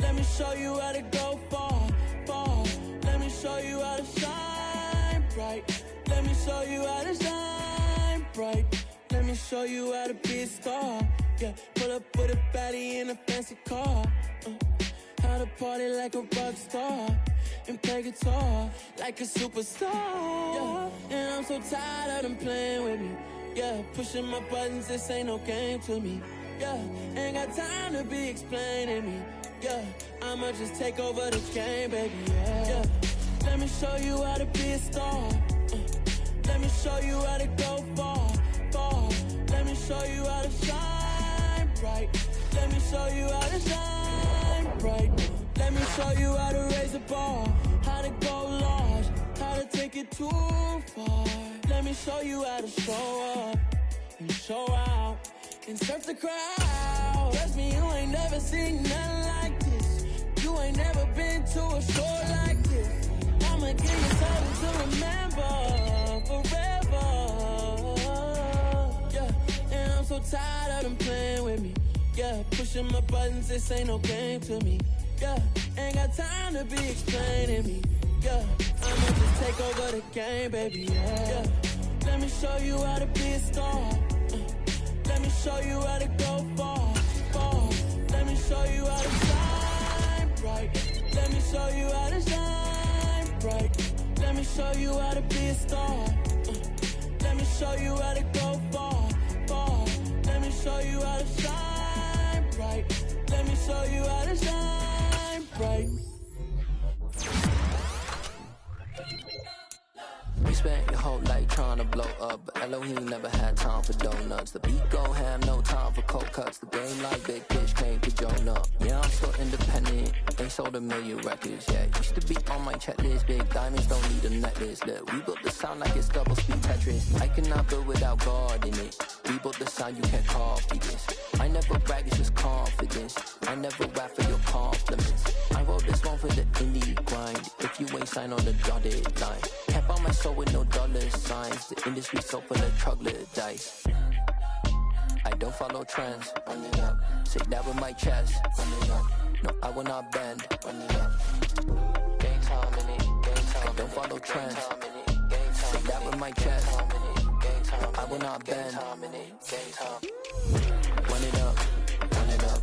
Let me show you how to go far, far. Let me show you how to shine bright. Let me show you how to shine bright. Let me show you how to be a star. Yeah, pull up with a baddie in a fancy car. How to party like a rock star and play guitar like a superstar. Yeah, and I'm so tired of them playing with me. Yeah, pushing my buttons, this ain't no game to me. Yeah, ain't got time to be explaining me. Yeah, I'ma just take over the game, baby. Yeah, let me show you how to be a star. Let me show you how to go far, far. Let me show you how to shine bright. Let me show you how to shine bright. Let me show you how to raise the bar, how to go large, how to take it too far. Let me show you how to show up and show out and surf the crowd. Trust me, you ain't never seen nothing like this. You ain't never been to a show like this. I'ma give you something to remember forever. Yeah, and I'm so tired of them playing with me. Yeah, pushing my buttons, this ain't no game to me. Yeah, ain't got time to be explaining me. Yeah, I'ma just take over the game, baby. Yeah, let me show you how to be a star. Let me show you how to go far, far. Let me show you how to shine bright. Let me show you how to shine bright. Let me show you how to be a star. Let me show you how to go far, far. Let me show you how to shine bright. Let me show you how to shine bright. We spent your whole life trying to blow up, but Elohim never had time for donuts. The beat go ham, no time for cold cuts. The game like Big Fish came to Jonah. Yeah, I'm still independent, ain't sold a million records yet. Used to be on my checklist, big diamonds don't need a necklace. Look, we built the sound like it's double speed Tetris. I cannot build without God in it. We built the sound, you can't copy this. I never brag, it's just confidence. I never rap for your compliments. I wrote this one for the indie grind. If you ain't signed on the dotted line, can't buy my soul with no dollar signs. The industry so full of troglodytes. I don't follow trends. Run it up. Say that with my chest. Run it up. No, I will not bend. Run it up. Game time in it. Game time. I don't follow trends. Say that with my chest. No, I will not bend. Game time. Run it up. Run it up.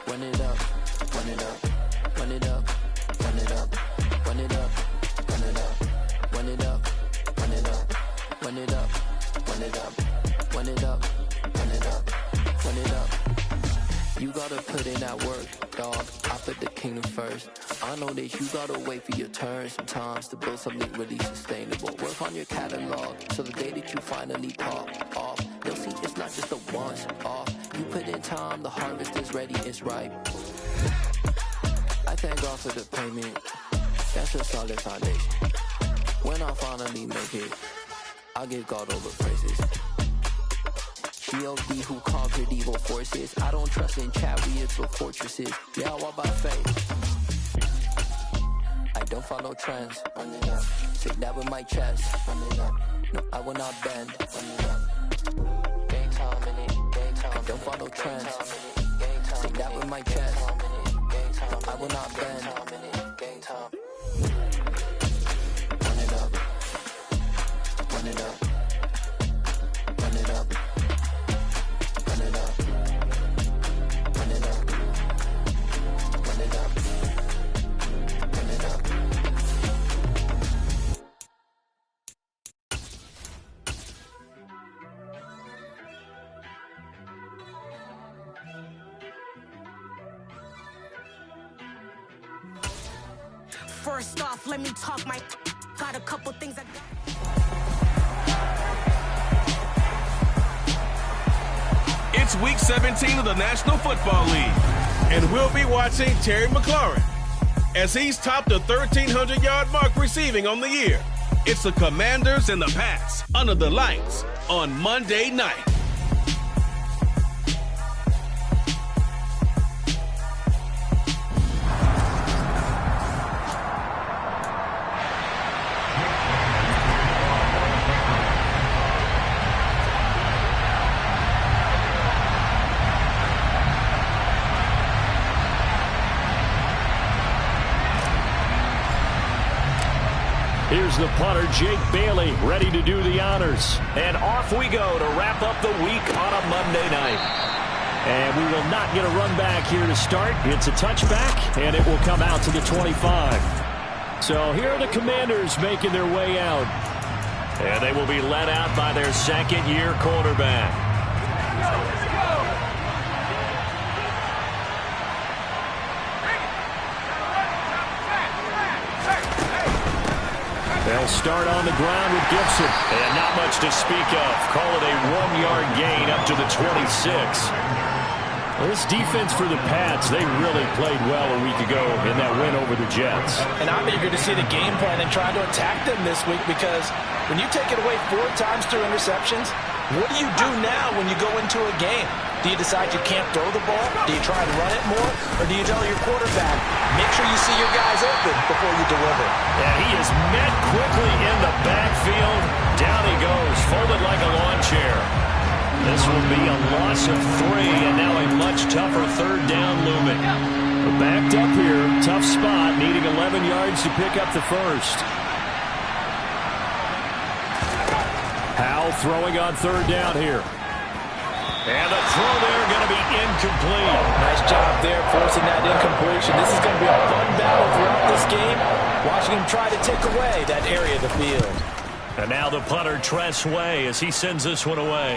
Run it up. Run it up. Run it up. Run it up. Run it up. Run it up. Run it up. Run it up. Run it up. Run it up. Run it up. Run it up. Run it up. You gotta put in that work, dog. I put the kingdom first. I know that you gotta wait for your turn sometimes to build something really sustainable. Work on your catalog so the day that you finally pop off, they'll see it's not just a once off. You put in time, the harvest is ready, it's ripe. I thank God for the payment. That's a solid foundation. When I finally make it, I give God all the praises. G.O.D. who conquered evil forces. I don't trust in chariots or fortresses. Yeah, I walk by faith. I don't follow trends. Run it up. Say that with my chest. Run it up. No, I will not bend. Run it up. Game time in it. Game time. I don't follow trends. Say that with my chest. No, I will not bend. Game time. Run it up. Run it up. Run it up. Run it up. Run it up. Run it up. Run it up. First off, let me talk my got a couple things I got. It's week 17 of the National Football League, and we'll be watching Terry McLaurin as he's topped the 1,300-yard mark receiving on the year. It's the Commanders and the Pats under the lights on Monday night. here's the punter, Jake Bailey, ready to do the honors. And off we go to wrap up the week on a Monday night. And we will not get a run back here to start. It's a touchback, and it will come out to the 25. So here are the Commanders making their way out. And they will be led out by their second-year quarterback. They'll start on the ground with Gibson. And not much to speak of. Call it a 1-yard gain up to the 26. This defense for the Pats, they really played well a week ago in that win over the Jets. And I'm eager to see the game plan and trying to attack them this week, because when you take it away 4 times through interceptions, what do you do now when you go into a game? Do you decide you can't throw the ball? Do you try and run it more? Or do you tell your quarterback, make sure you see your guys open before you deliver? Yeah, he is met quickly in the backfield. Down he goes, folded like a lawn chair. This will be a loss of 3, and now a much tougher third down looming. We're backed up here, tough spot, needing 11 yards to pick up the first. Howell throwing on third down here. And the throw there going to be incomplete. Nice job there forcing that incompletion. This is going to be a fun battle throughout this game, watching him try to take away that area of the field. And now the punter, Tress Way, as he sends this one away.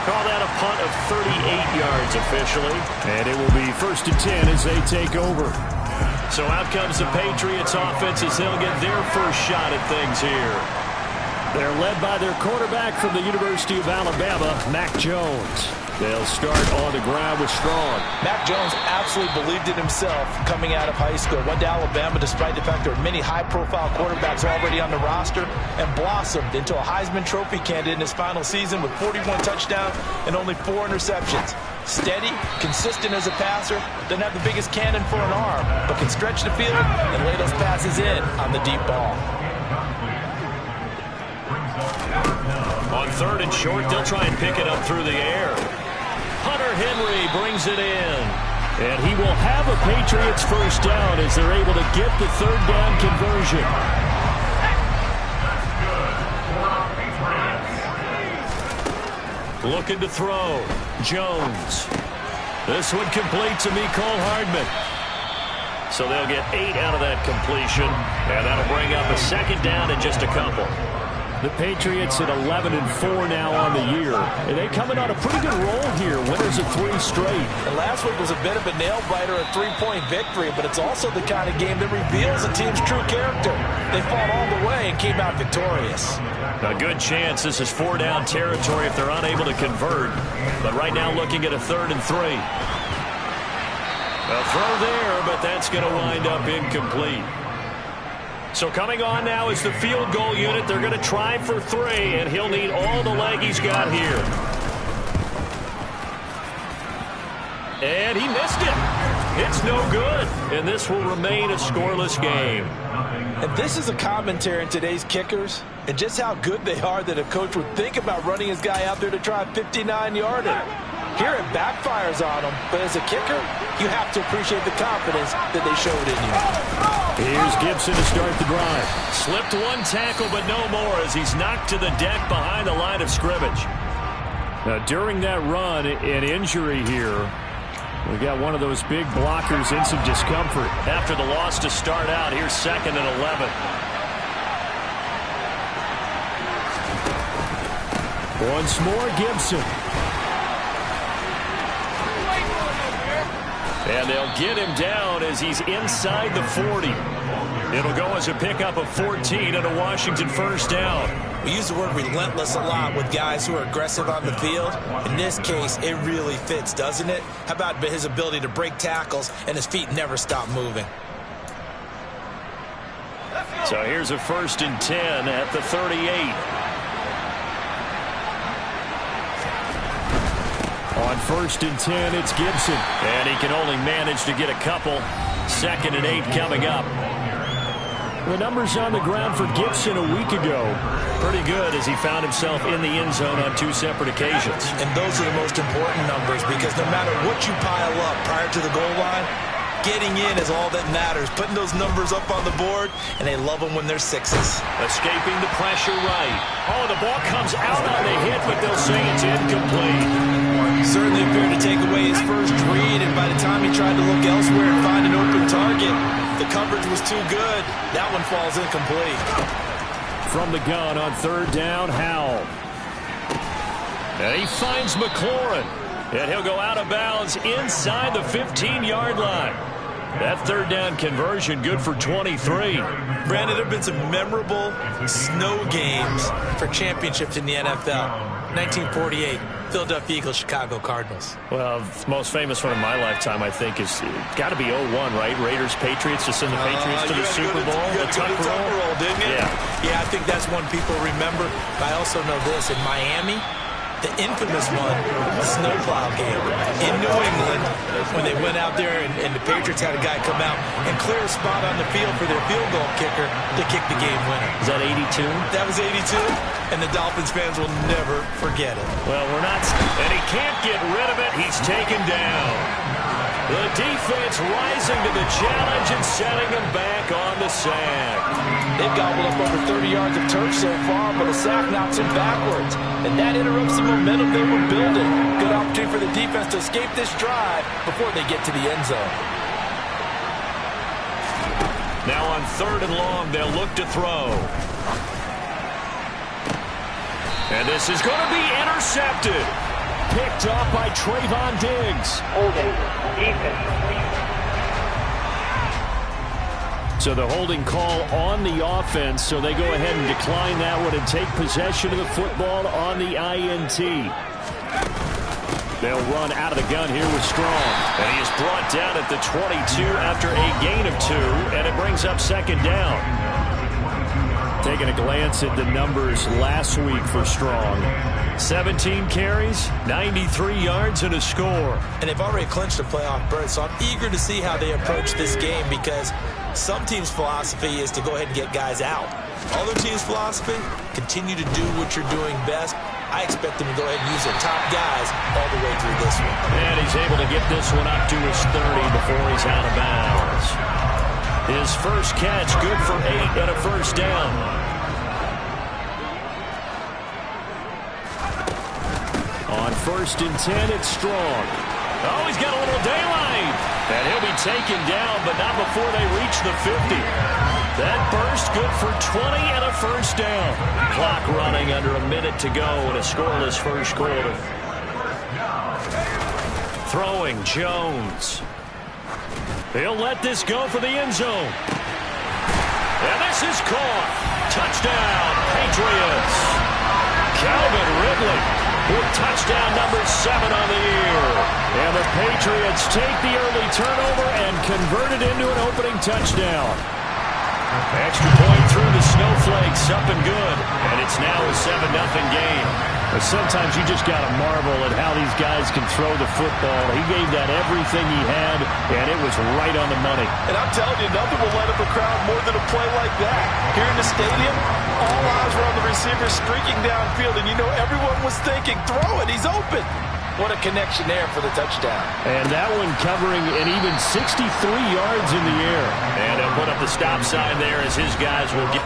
Call that a punt of 38 yards officially. And it will be 1st and 10 as they take over. So out comes the Patriots offense as they'll get their first shot at things here. They're led by their quarterback from the University of Alabama, Mac Jones. They'll start on the ground with Strong. Mac Jones absolutely believed in himself coming out of high school. Went to Alabama despite the fact there are many high-profile quarterbacks already on the roster, and blossomed into a Heisman Trophy candidate in his final season with 41 touchdowns and only 4 interceptions. Steady, consistent as a passer, doesn't have the biggest cannon for an arm, but can stretch the field and lay those passes in on the deep ball. On 3rd and short, they'll try and pick it up through the air. Hunter Henry brings it in. And he will have a Patriots first down as they're able to get the third down conversion. Looking to throw. Jones. This one complete to Mecole Hardman. So they'll get 8 out of that completion. And that'll bring up a second down in just a couple. The Patriots at 11-4 now on the year. And they coming on a pretty good roll here. Winners of 3 straight. And last week was a bit of a nail-biter, a 3-point victory, but it's also the kind of game that reveals a team's true character. They fought all the way and came out victorious. A good chance this is 4-down territory if they're unable to convert. But right now looking at a 3rd and 3. A throw there, but that's going to wind up incomplete. So coming on now is the field goal unit. They're going to try for 3, and he'll need all the leg he's got here. And he missed it. It's no good, and this will remain a scoreless game. And this is a commentary in today's kickers and just how good they are that a coach would think about running his guy out there to try a 59-yarder. Here it backfires on him, but as a kicker, you have to appreciate the confidence that they showed in you. Here's Gibson to start the drive. Slipped one tackle, but no more as he's knocked to the deck behind the line of scrimmage. Now, during that run, an injury here. We got one of those big blockers in some discomfort. After the loss to start out, here's 2nd and 11. Once more, Gibson. And they'll get him down as he's inside the 40. It'll go as a pickup of 14 and a Washington first down. We use the word relentless a lot with guys who are aggressive on the field. In this case, it really fits, doesn't it? How about his ability to break tackles and his feet never stop moving? So here's a 1st and 10 at the 38. On 1st and 10, it's Gibson. And he can only manage to get a couple. 2nd and 8 coming up. The numbers on the ground for Gibson a week ago. Pretty good as he found himself in the end zone on 2 separate occasions. And those are the most important numbers because no matter what you pile up prior to the goal line, Getting in is all that matters. Putting those numbers up on the board, and they love them when they're sixes. Escaping the pressure right. Oh, the ball comes out on the hit, but they'll say it's incomplete. Certainly appeared to take away his first read, and by the time he tried to look elsewhere and find an open target, the coverage was too good. That one falls incomplete. From the gun on third down, Howell. And he finds McLaurin. And he'll go out of bounds inside the 15-yard line. That third down conversion good for 23. Brandon, there have been some memorable snow games for championships in the NFL. 1948, Philadelphia Eagles, Chicago Cardinals. Well, the most famous one of my lifetime, I think, is got to be 01, right? Raiders, Patriots, to send the Patriots to the Super Bowl. The tuck roll, didn't you? Yeah, I think that's one people remember. But I also know this. In Miami, the infamous one, the snowplow game in New England, when they went out there and the Patriots had a guy come out and clear a spot on the field for their field goal kicker to kick the game winner. Is that 82? That was 82, and the Dolphins fans will never forget it. Well, we're not, and he can't get rid of it. He's taken down. The defense rising to the challenge and setting him back on the sack. They've gobbled up over 30 yards of turf so far, but a sack knocks him backwards. And that interrupts the momentum they were building. Good opportunity for the defense to escape this drive before they get to the end zone. Now on third and long, they'll look to throw. And this is going to be intercepted. Picked off by Trayvon Diggs. Holding. Defense. So the holding call on the offense, so they go ahead and decline that one and take possession of the football on the INT. They'll run out of the gun here with Strong. And he is brought down at the 22 after a gain of 2, and it brings up second down. Taking a glance at the numbers last week for Strong. 17 carries, 93 yards, and a score. And they've already clinched a playoff berth, so I'm eager to see how they approach this game because some teams' philosophy is to go ahead and get guys out. Other teams' philosophy, continue to do what you're doing best. I expect them to go ahead and use their top guys all the way through this one. And he's able to get this one up to his 30 before he's out of bounds. His first catch, good for 8 and a first down. On first and 10, it's Strong. Oh, he's got a little daylight. And he'll be taken down, but not before they reach the 50. That burst good for 20 and a first down. Clock running under a minute to go in a scoreless first quarter. Throwing Jones. He'll let this go for the end zone. And this is caught. Touchdown, Patriots. Calvin Ridley with touchdown number 7 on the year. And the Patriots take the early turnover and convert it into an opening touchdown. Extra point through the snowflakes, up and good. And it's now a 7-0 game. But sometimes you just got to marvel at how these guys can throw the football. He gave that everything he had, and it was right on the money. And I'm telling you, nothing will light up a crowd more than a play like that. Here in the stadium, all eyes were on the receiver streaking downfield, and you know everyone was thinking, throw it, he's open. What a connection there for the touchdown. And that one covering an even 63 yards in the air. And he'll put up the stop sign there as his guys will get...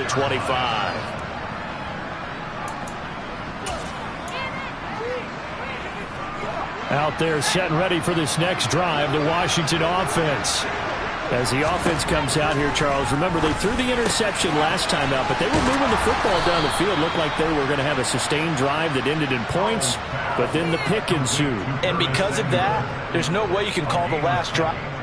the 25. Out there set and ready for this next drive, the Washington offense. As the offense comes out here, Charles, remember they threw the interception last time out, but they were moving the football down the field. Looked like they were going to have a sustained drive that ended in points, but then the pick ensued. And because of that, there's no way you can call the last drive.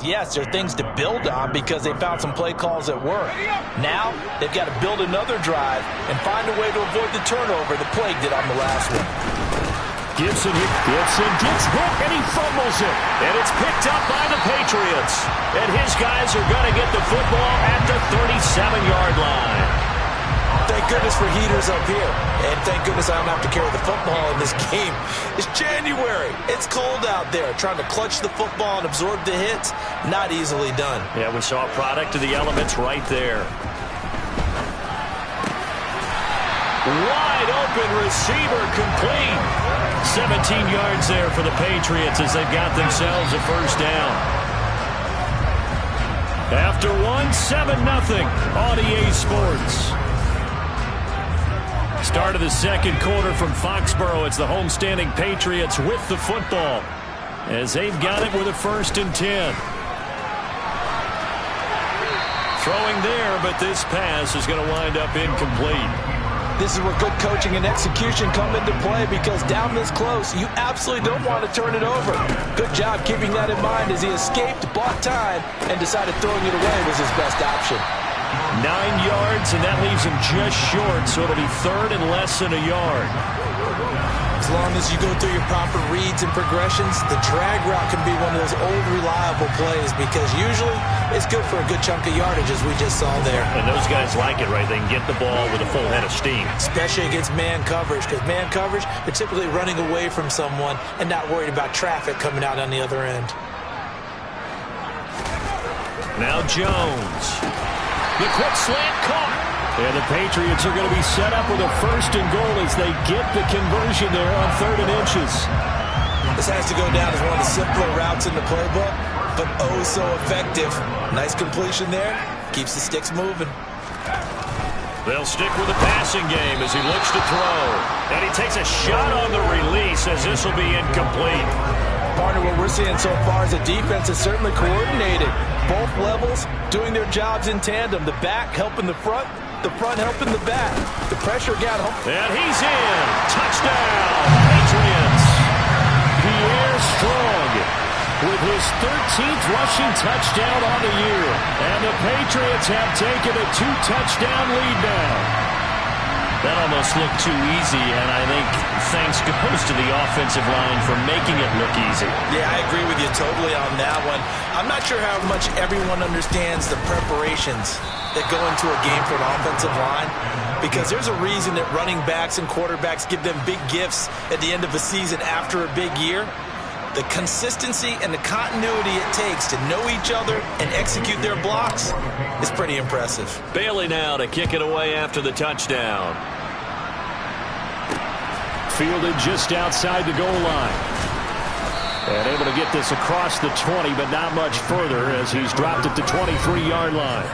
yes, there are things to build on because they found some play calls that work. Now, they've got to build another drive and find a way to avoid the turnover the Plague did on the last one. Gibson gets hit, and he fumbles it. And it's picked up by the Patriots. And his guys are going to get the football at the 37-yard line. Thank goodness for heaters up here. And thank goodness I don't have to carry the football in this game. It's January. It's cold out there. Trying to clutch the football and absorb the hits, not easily done. Yeah, we saw a product of the elements right there. Wide open receiver complete. 17 yards there for the Patriots as they've got themselves a first down. After one, 7-0 on EA Sports. Start of the second quarter from Foxborough. It's the homestanding Patriots with the football as they've got it with a 1st and 10. Throwing there, but this pass is going to wind up incomplete. This is where good coaching and execution come into play because down this close, you absolutely don't want to turn it over. Good job keeping that in mind as he escaped, bought time, and decided throwing it away was his best option. 9 yards, and that leaves him just short, so it'll be 3rd and less than a yard. As long as you go through your proper reads and progressions, the drag route can be one of those old reliable plays because usually it's good for a good chunk of yardage as we just saw there. And those guys like it, right? They can get the ball with a full head of steam. Especially against man coverage because man coverage, they're typically running away from someone and not worried about traffic coming out on the other end. Now Jones. The quick slant caught. And the Patriots are going to be set up with a 1st and goal as they get the conversion there on 3rd and inches. This has to go down as one of the simpler routes in the playbook, but oh so effective. Nice completion there. Keeps the sticks moving. They'll stick with the passing game as he looks to throw. And he takes a shot on the release as this will be incomplete. Partner, what we're seeing so far is a defense is certainly coordinated. Both levels doing their jobs in tandem. The back helping the front helping the back. The pressure got home. And he's in. Touchdown, Patriots. Pierre Strong with his 13th rushing touchdown on the year. And the Patriots have taken a 2-touchdown lead now. That almost looked too easy, and I think thanks goes to the offensive line for making it look easy. Yeah, I agree with you totally on that one. I'm not sure how much everyone understands the preparations that go into a game for an offensive line because there's a reason that running backs and quarterbacks give them big gifts at the end of a season after a big year. The consistency and the continuity it takes to know each other and execute their blocks is pretty impressive. Bailey now to kick it away after the touchdown. Fielded just outside the goal line. And able to get this across the 20, but not much further as he's dropped it to 23-yard line.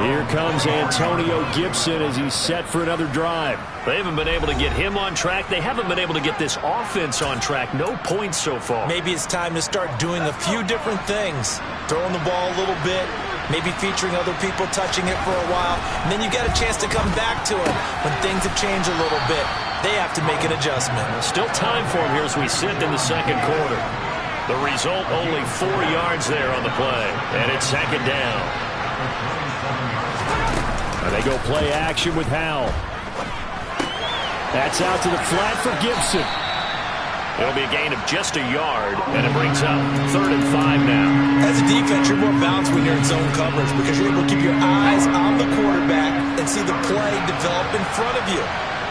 Here comes Antonio Gibson as he's set for another drive. They haven't been able to get him on track. They haven't been able to get this offense on track. No points so far. Maybe it's time to start doing a few different things. Throwing the ball a little bit, maybe featuring other people touching it for a while. And then you get a chance to come back to it when things have changed a little bit. They have to make an adjustment. Still time for him here as we sit in the second quarter. The result, only 4 yards there on the play. And it's 2nd down. And they go play action with Howell. That's out to the flat for Gibson. It'll be a gain of just a yard, and it brings up 3rd and 5 now. As a defense, you're more balanced when you're in zone coverage because you're able to keep your eyes on the quarterback and see the play develop in front of you.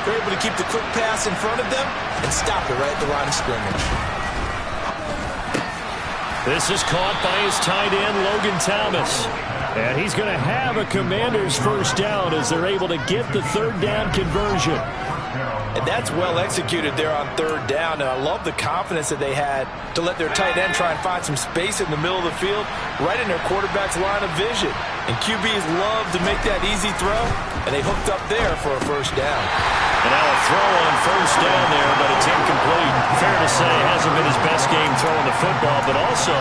You're able to keep the quick pass in front of them and stop it right at the line of scrimmage. This is caught by his tight end, Logan Thomas. And he's going to have a Commander's first down as they're able to get the 3rd down conversion. And that's well executed there on 3rd down. And I love the confidence that they had to let their tight end try and find some space in the middle of the field, right in their quarterback's line of vision. And QBs love to make that easy throw, and they hooked up there for a first down. And now a throw on first down there, but it's incomplete. Fair to say, hasn't been his best game throwing the football, but also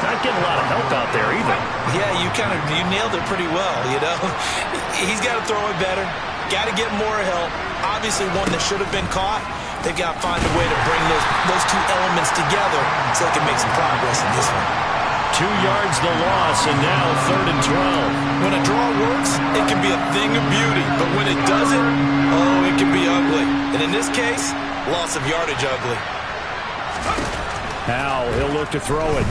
not getting a lot of help out there either. Yeah, you nailed it pretty well, you know. He's got to throw it better. Got to get more help. Obviously one that should have been caught. They've got to find a way to bring those two elements together so they can make some progress in this one. 2 yards the loss, and now 3rd and 12. When a draw works, it can be a thing of beauty. But when it doesn't, oh, it can be ugly. And in this case, loss of yardage ugly. Now he'll look to throw it.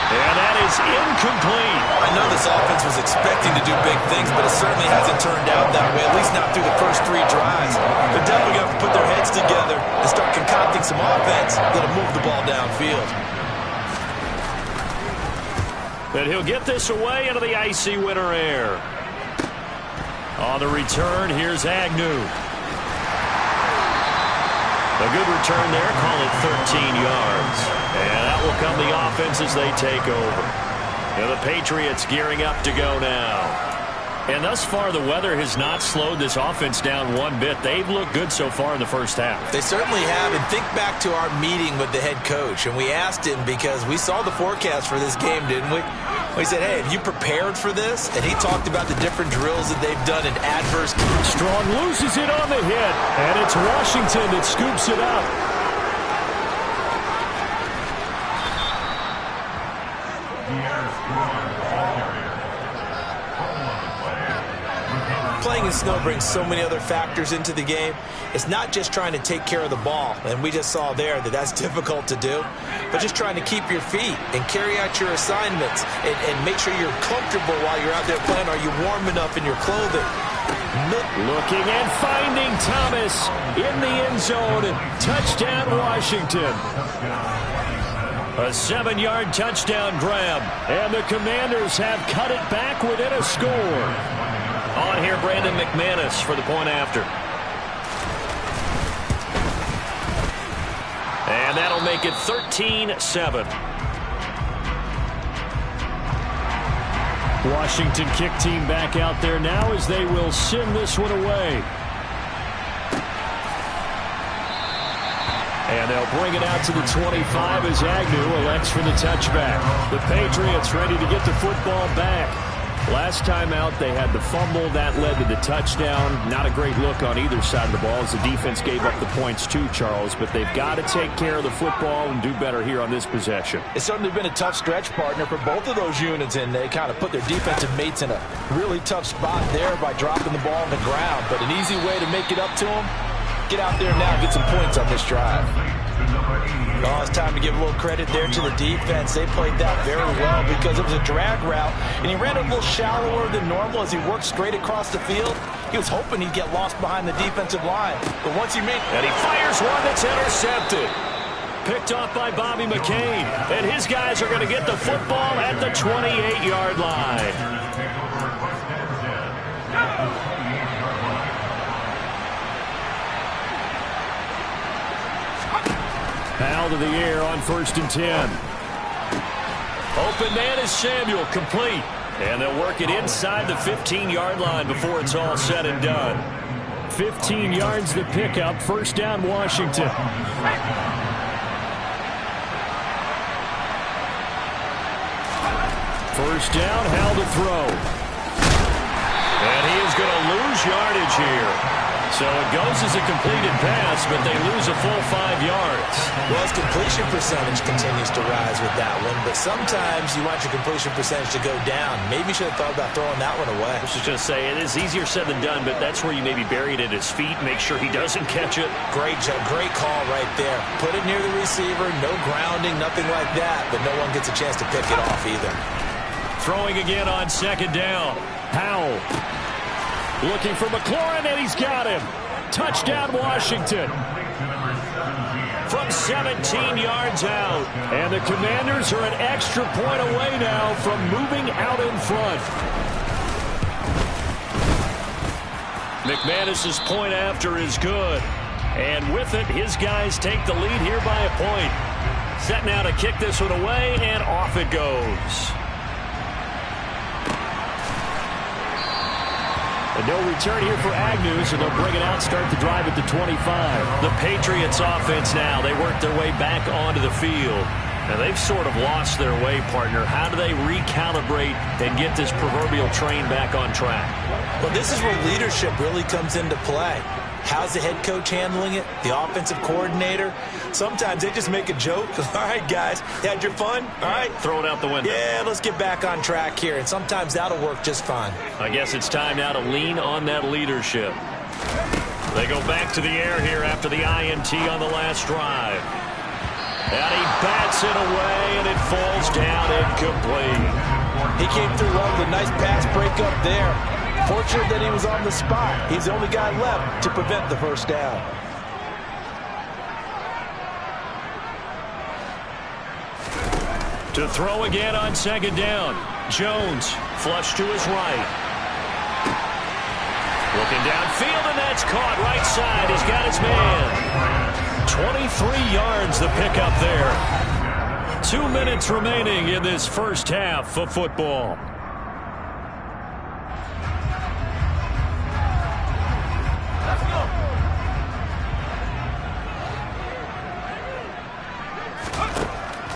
And that is incomplete. I know this offense was expecting to do big things, but it certainly hasn't turned out that way, at least not through the first 3 drives. They're definitely going to have to put their heads together and start concocting some offense that'll move the ball downfield. And he'll get this away into the icy winter air. On the return, here's Agnew. A good return there, call it 13 yards. And that will come the offense as they take over. And the Patriots gearing up to go now. And thus far, the weather has not slowed this offense down one bit. They've looked good so far in the first half. They certainly have. And think back to our meeting with the head coach. And we asked him, because we saw the forecast for this game, didn't we? We said, hey, have you prepared for this? And he talked about the different drills that they've done in adverse. Strong loses it on the hit. And it's Washington that scoops it up. Playing in snow brings so many other factors into the game. It's not just trying to take care of the ball, and we just saw there that that's difficult to do, but just trying to keep your feet and carry out your assignments and make sure you're comfortable while you're out there playing. Are you warm enough in your clothing? Looking and finding Thomas in the end zone. Touchdown, Washington. A 7-yard touchdown grab, and the Commanders have cut it back within a score. On here, Brandon McManus for the point after. And that'll make it 13-7. Washington kick team back out there now as they will send this one away. And they'll bring it out to the 25 as Agnew elects for the touchback. The Patriots ready to get the football back. Last time out, they had the fumble. That led to the touchdown. Not a great look on either side of the ball as the defense gave up the points too, Charles. But they've got to take care of the football and do better here on this possession. It's certainly been a tough stretch, partner, for both of those units, and they kind of put their defensive mates in a really tough spot there by dropping the ball on the ground. But an easy way to make it up to them, get out there now and get some points on this drive. Oh, it's time to give a little credit there to the defense. They played that very well because it was a drag route, and he ran a little shallower than normal as he worked straight across the field. He was hoping he'd get lost behind the defensive line, but once he made... And he fires one that's intercepted. Picked off by Bobby McCain, and his guys are going to get the football at the 28-yard line. Powell to the air on 1st and 10. Open man is Samuel, complete. And they'll work it inside the 15-yard line before it's all said and done. 15 yards the pickup. 1st down, Washington. First down, Howell to throw. And he is going to lose yardage here. So it goes as a completed pass, but they lose a full 5 yards. Well, his completion percentage continues to rise with that one, but sometimes you want your completion percentage to go down. Maybe you should have thought about throwing that one away. I was just going to say, it is easier said than done, but that's where you maybe bury it at his feet, make sure he doesn't catch it. Great job, great call right there. Put it near the receiver, no grounding, nothing like that, but no one gets a chance to pick it off either. Throwing again on 2nd down. Powell looking for McLaurin, and he's got him. Touchdown, Washington. From 17 yards out. And the Commanders are an extra point away now from moving out in front. McManus's point after is good. And with it, his guys take the lead here by a point. Set now to kick this one away, and off it goes. And no return here for Agnew, so they'll bring it out, start the drive at the 25. The Patriots offense now, they work their way back onto the field. Now they've sort of lost their way, partner. How do they recalibrate and get this proverbial train back on track? Well, this is where leadership really comes into play. How's the head coach handling it? The offensive coordinator? Sometimes they just make a joke. All right, guys, you had your fun? All right. Throw it out the window. Yeah, let's get back on track here, and sometimes that'll work just fine. I guess it's time now to lean on that leadership. They go back to the air here after the INT on the last drive. And he bats it away, and it falls down incomplete. He came through well with a nice pass breakup there. Fortunate that he was on the spot. He's the only guy left to prevent the first down. To throw again on second down. Jones, flush to his right. Looking downfield, and that's caught right side. He's got his man. 23 yards the pickup there. 2 minutes remaining in this first half of football.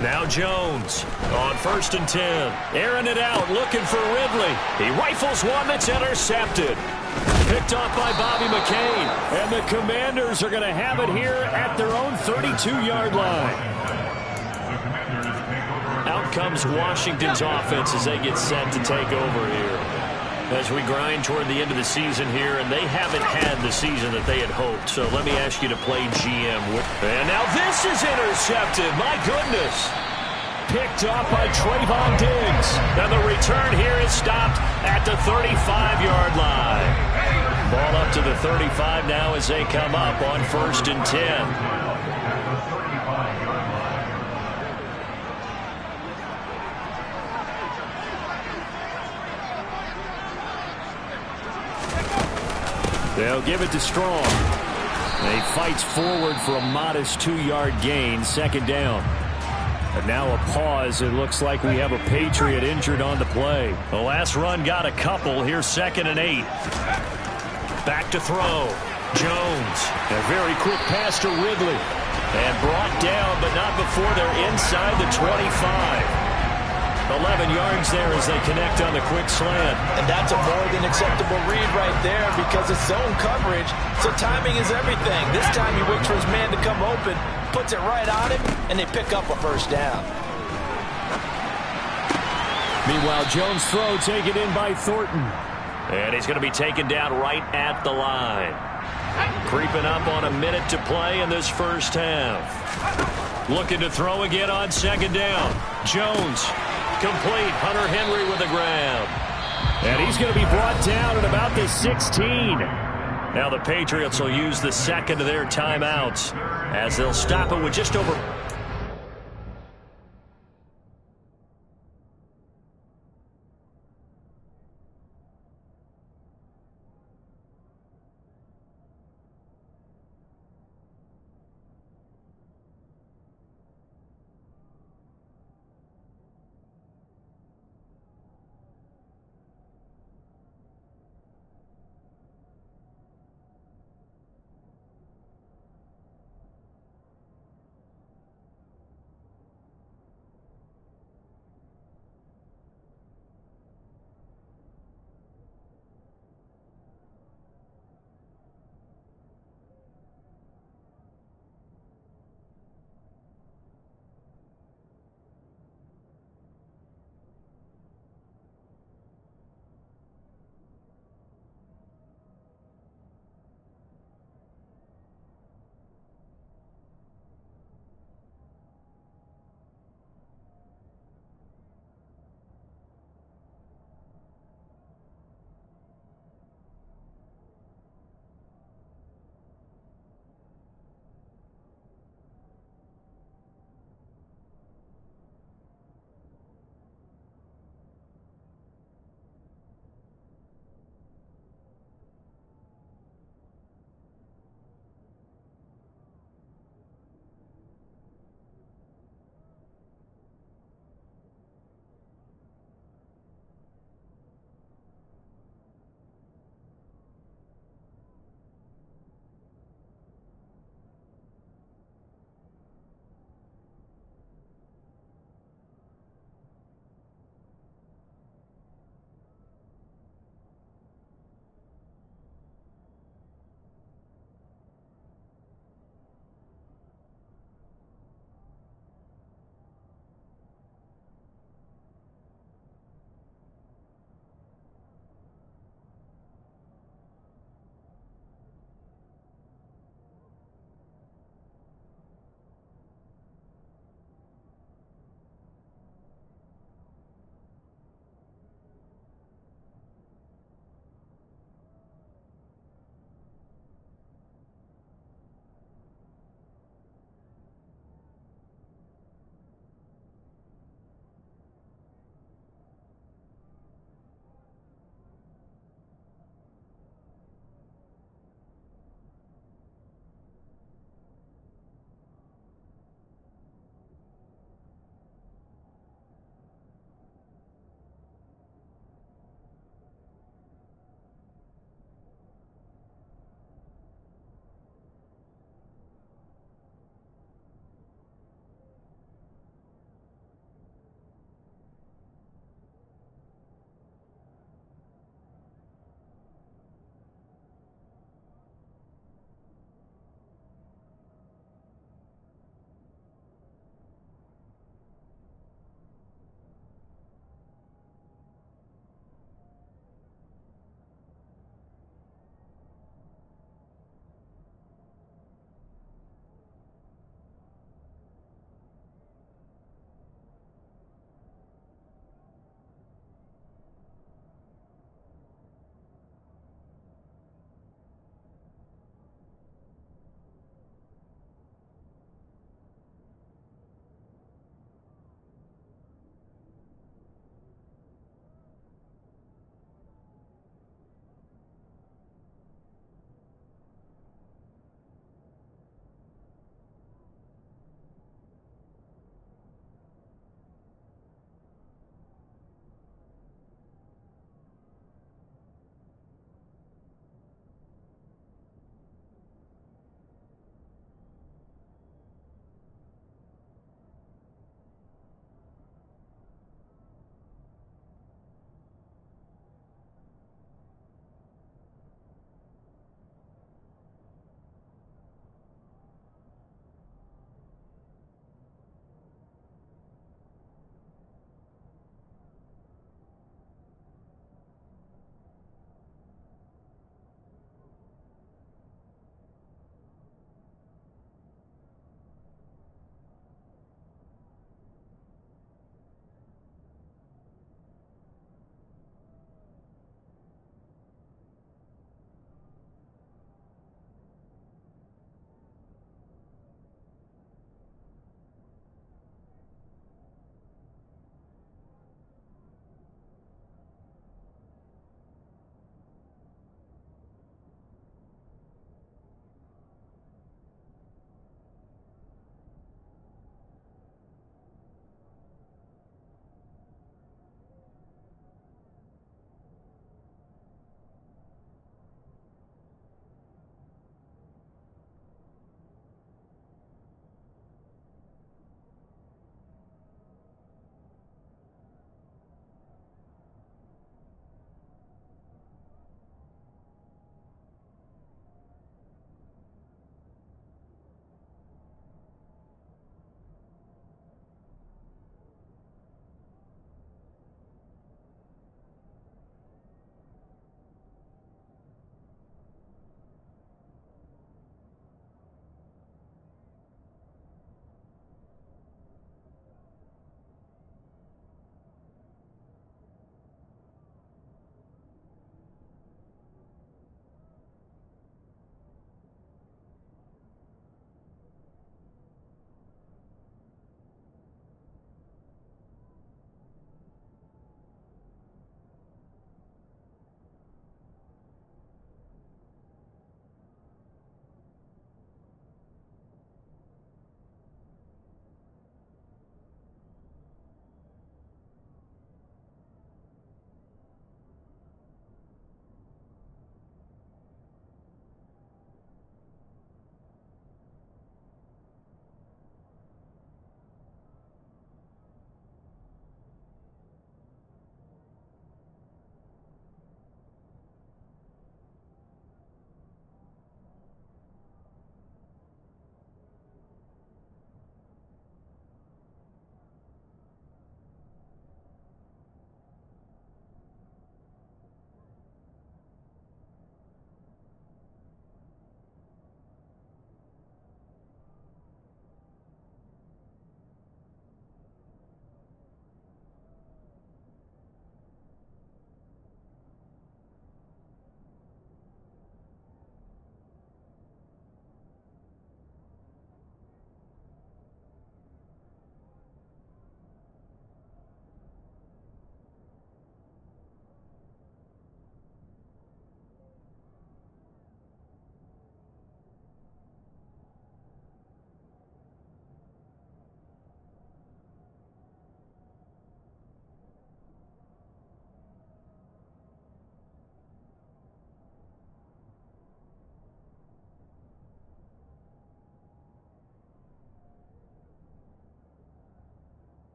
Now Jones on 1st and 10. Airing it out, looking for Ridley. He rifles one that's intercepted. Picked off by Bobby McCain. And the Commanders are going to have it here at their own 32-yard line. Out comes Washington's offense as they get set to take over here. As we grind toward the end of the season here, and they haven't had the season that they had hoped. So let me ask you to play GM. And now this is intercepted. My goodness. Picked off by Trayvon Diggs. And the return here is stopped at the 35-yard line. Ball up to the 35 now as they come up on 1st and 10. They'll give it to Strong. He fights forward for a modest 2-yard gain, 2nd down. And now a pause. It looks like we have a Patriot injured on the play. The last run got a couple. Here's 2nd and 8. Back to throw. Jones. A very quick pass to Ridley. And brought down, but not before they're inside the 25. 11 yards there as they connect on the quick slant. And that's a more than acceptable read right there because it's zone coverage, so timing is everything. This time he waits for his man to come open, puts it right on him, and they pick up a first down. Meanwhile, Jones' throw taken in by Thornton. And he's going to be taken down right at the line. Creeping up on a minute to play in this first half. Looking to throw again on 2nd down. Jones. Complete. Hunter Henry with a grab. And he's going to be brought down at about the 16. Now the Patriots will use the second of their timeouts as they'll stop it with just over...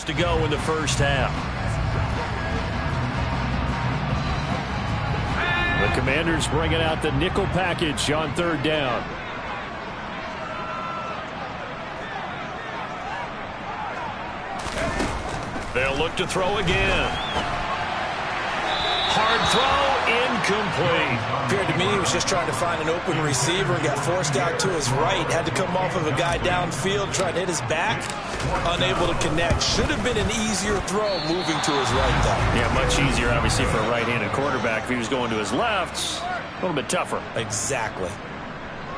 to go in the first half. The Commanders bringing out the nickel package on third down. They'll look to throw again. Hard throw, incomplete. Appeared to me he was just trying to find an open receiver and got forced out to his right. Had to come off of a guy downfield, trying to hit his back. Unable to connect. Should have been an easier throw moving to his right, though. Yeah, much easier, obviously, for a right-handed quarterback. If he was going to his left, a little bit tougher. Exactly.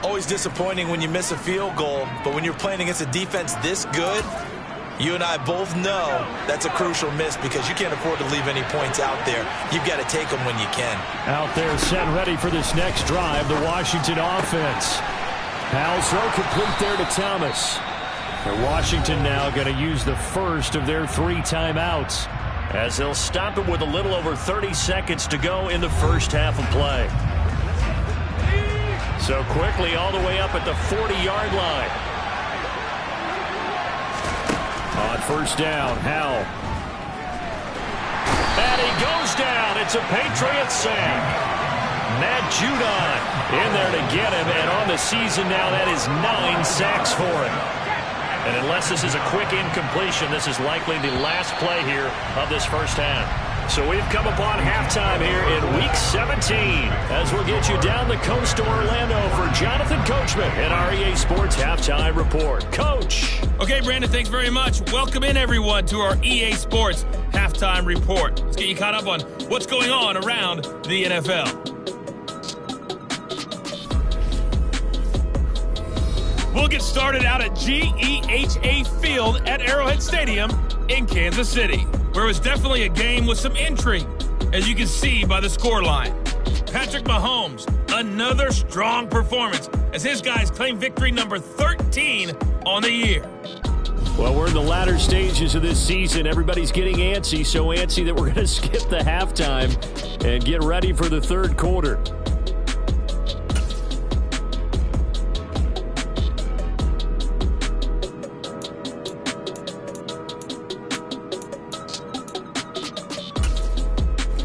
Always disappointing when you miss a field goal, but when you're playing against a defense this good, you and I both know that's a crucial miss because you can't afford to leave any points out there. You've got to take them when you can. Out there, set and ready for this next drive, the Washington offense. Powell's throw complete there to Thomas. And Washington now going to use the first of their 3 timeouts as they'll stop it with a little over 30 seconds to go in the first half of play. So quickly all the way up at the 40-yard line. On first down, Howell. And he goes down. It's a Patriots sack. Matt Judon in there to get him. And on the season now, that is 9 sacks for him. And unless this is a quick incompletion, this is likely the last play here of this first half. So we've come upon halftime here in Week 17 as we'll get you down the coast to Orlando for Jonathan Coachman in our EA Sports Halftime Report. Coach. Okay, Brandon, thanks very much. Welcome in, everyone, to our EA Sports Halftime Report. Let's get you caught up on what's going on around the NFL. We'll get started out at GEHA Field at Arrowhead Stadium in Kansas City, where it was definitely a game with some intrigue, as you can see by the scoreline. Patrick Mahomes, another strong performance as his guys claim victory number 13 on the year. Well, we're in the latter stages of this season. Everybody's getting antsy, so antsy that we're going to skip the halftime and get ready for the third quarter.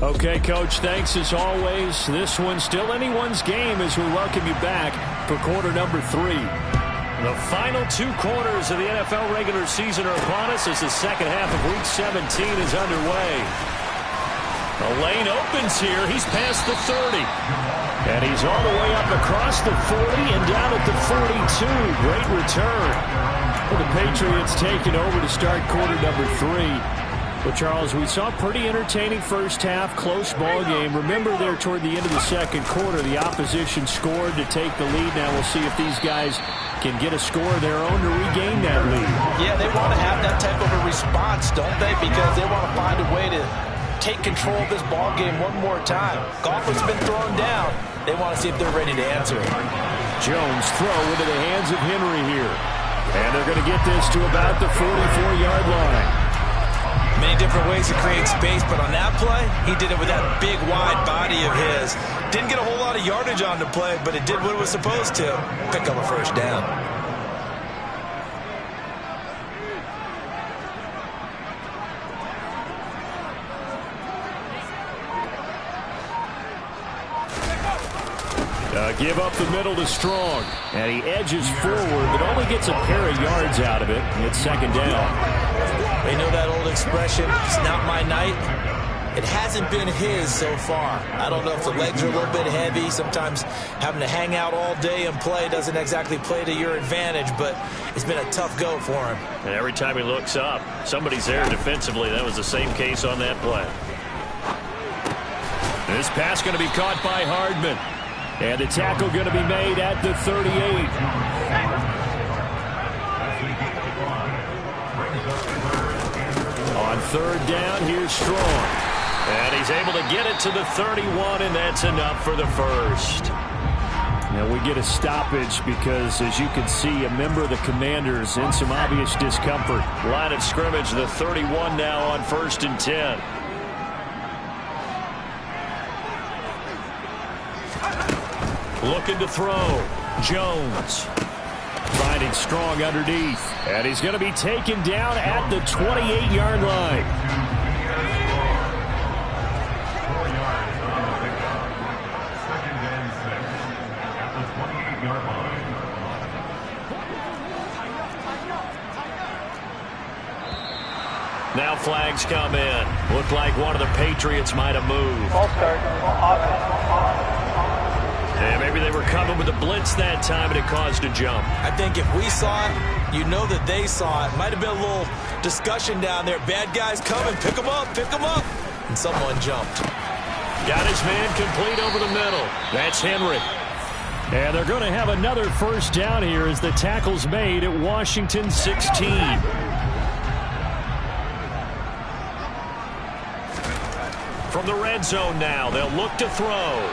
Okay, Coach, thanks as always. This one's still anyone's game as we welcome you back for quarter number 3. The final 2 quarters of the NFL regular season are upon us as the second half of Week 17 is underway. The lane opens here. He's past the 30. And he's all the way up across the 40 and down at the 42. Great return. For the Patriots taking over to start quarter number 3. Well, Charles, we saw a pretty entertaining first half, close ball game. Remember there toward the end of the second quarter, the opposition scored to take the lead. Now we'll see if these guys can get a score of their own to regain that lead. Yeah, they want to have that type of a response, don't they? Because they want to find a way to take control of this ball game one more time. Gauntlet's been thrown down. They want to see if they're ready to answer it. Jones throw into the hands of Henry here. And they're going to get this to about the 44-yard line. Many different ways to create space, but on that play, he did it with that big, wide body of his. Didn't get a whole lot of yardage on the play, but it did what it was supposed to. Pick up a first down. Give up the middle to Strong. And he edges forward, but only gets a pair of yards out of it. It's second down. They know that old expression, it's not my night. It hasn't been his so far. I don't know if the legs are a little bit heavy. Sometimes having to hang out all day and play doesn't exactly play to your advantage, but it's been a tough go for him. And every time he looks up, somebody's there defensively. That was the same case on that play. This pass going to be caught by Hardman. And the tackle going to be made at the 38. On third down, here's Strong. And he's able to get it to the 31, and that's enough for the first. Now we get a stoppage because, as you can see, a member of the Commanders in some obvious discomfort. Line of scrimmage, the 31 now on 1st and 10. Looking to throw. Jones trying Standing strong underneath. And he's going to be taken down at the 28-yard line. 4 yards on the pickup. 2nd and 6 at the 28-yard line. Now flags come in. Looked like one of the Patriots might have moved. Ball start. Yeah, maybe they were coming with a blitz that time and it caused a jump. I think if we saw it, you know that they saw it. Might have been a little discussion down there. Bad guys coming. Pick them up. Pick them up. And someone jumped. Got his man complete over the middle. That's Henry. And they're going to have another first down here as the tackle's made at Washington 16. From the red zone now, they'll look to throw.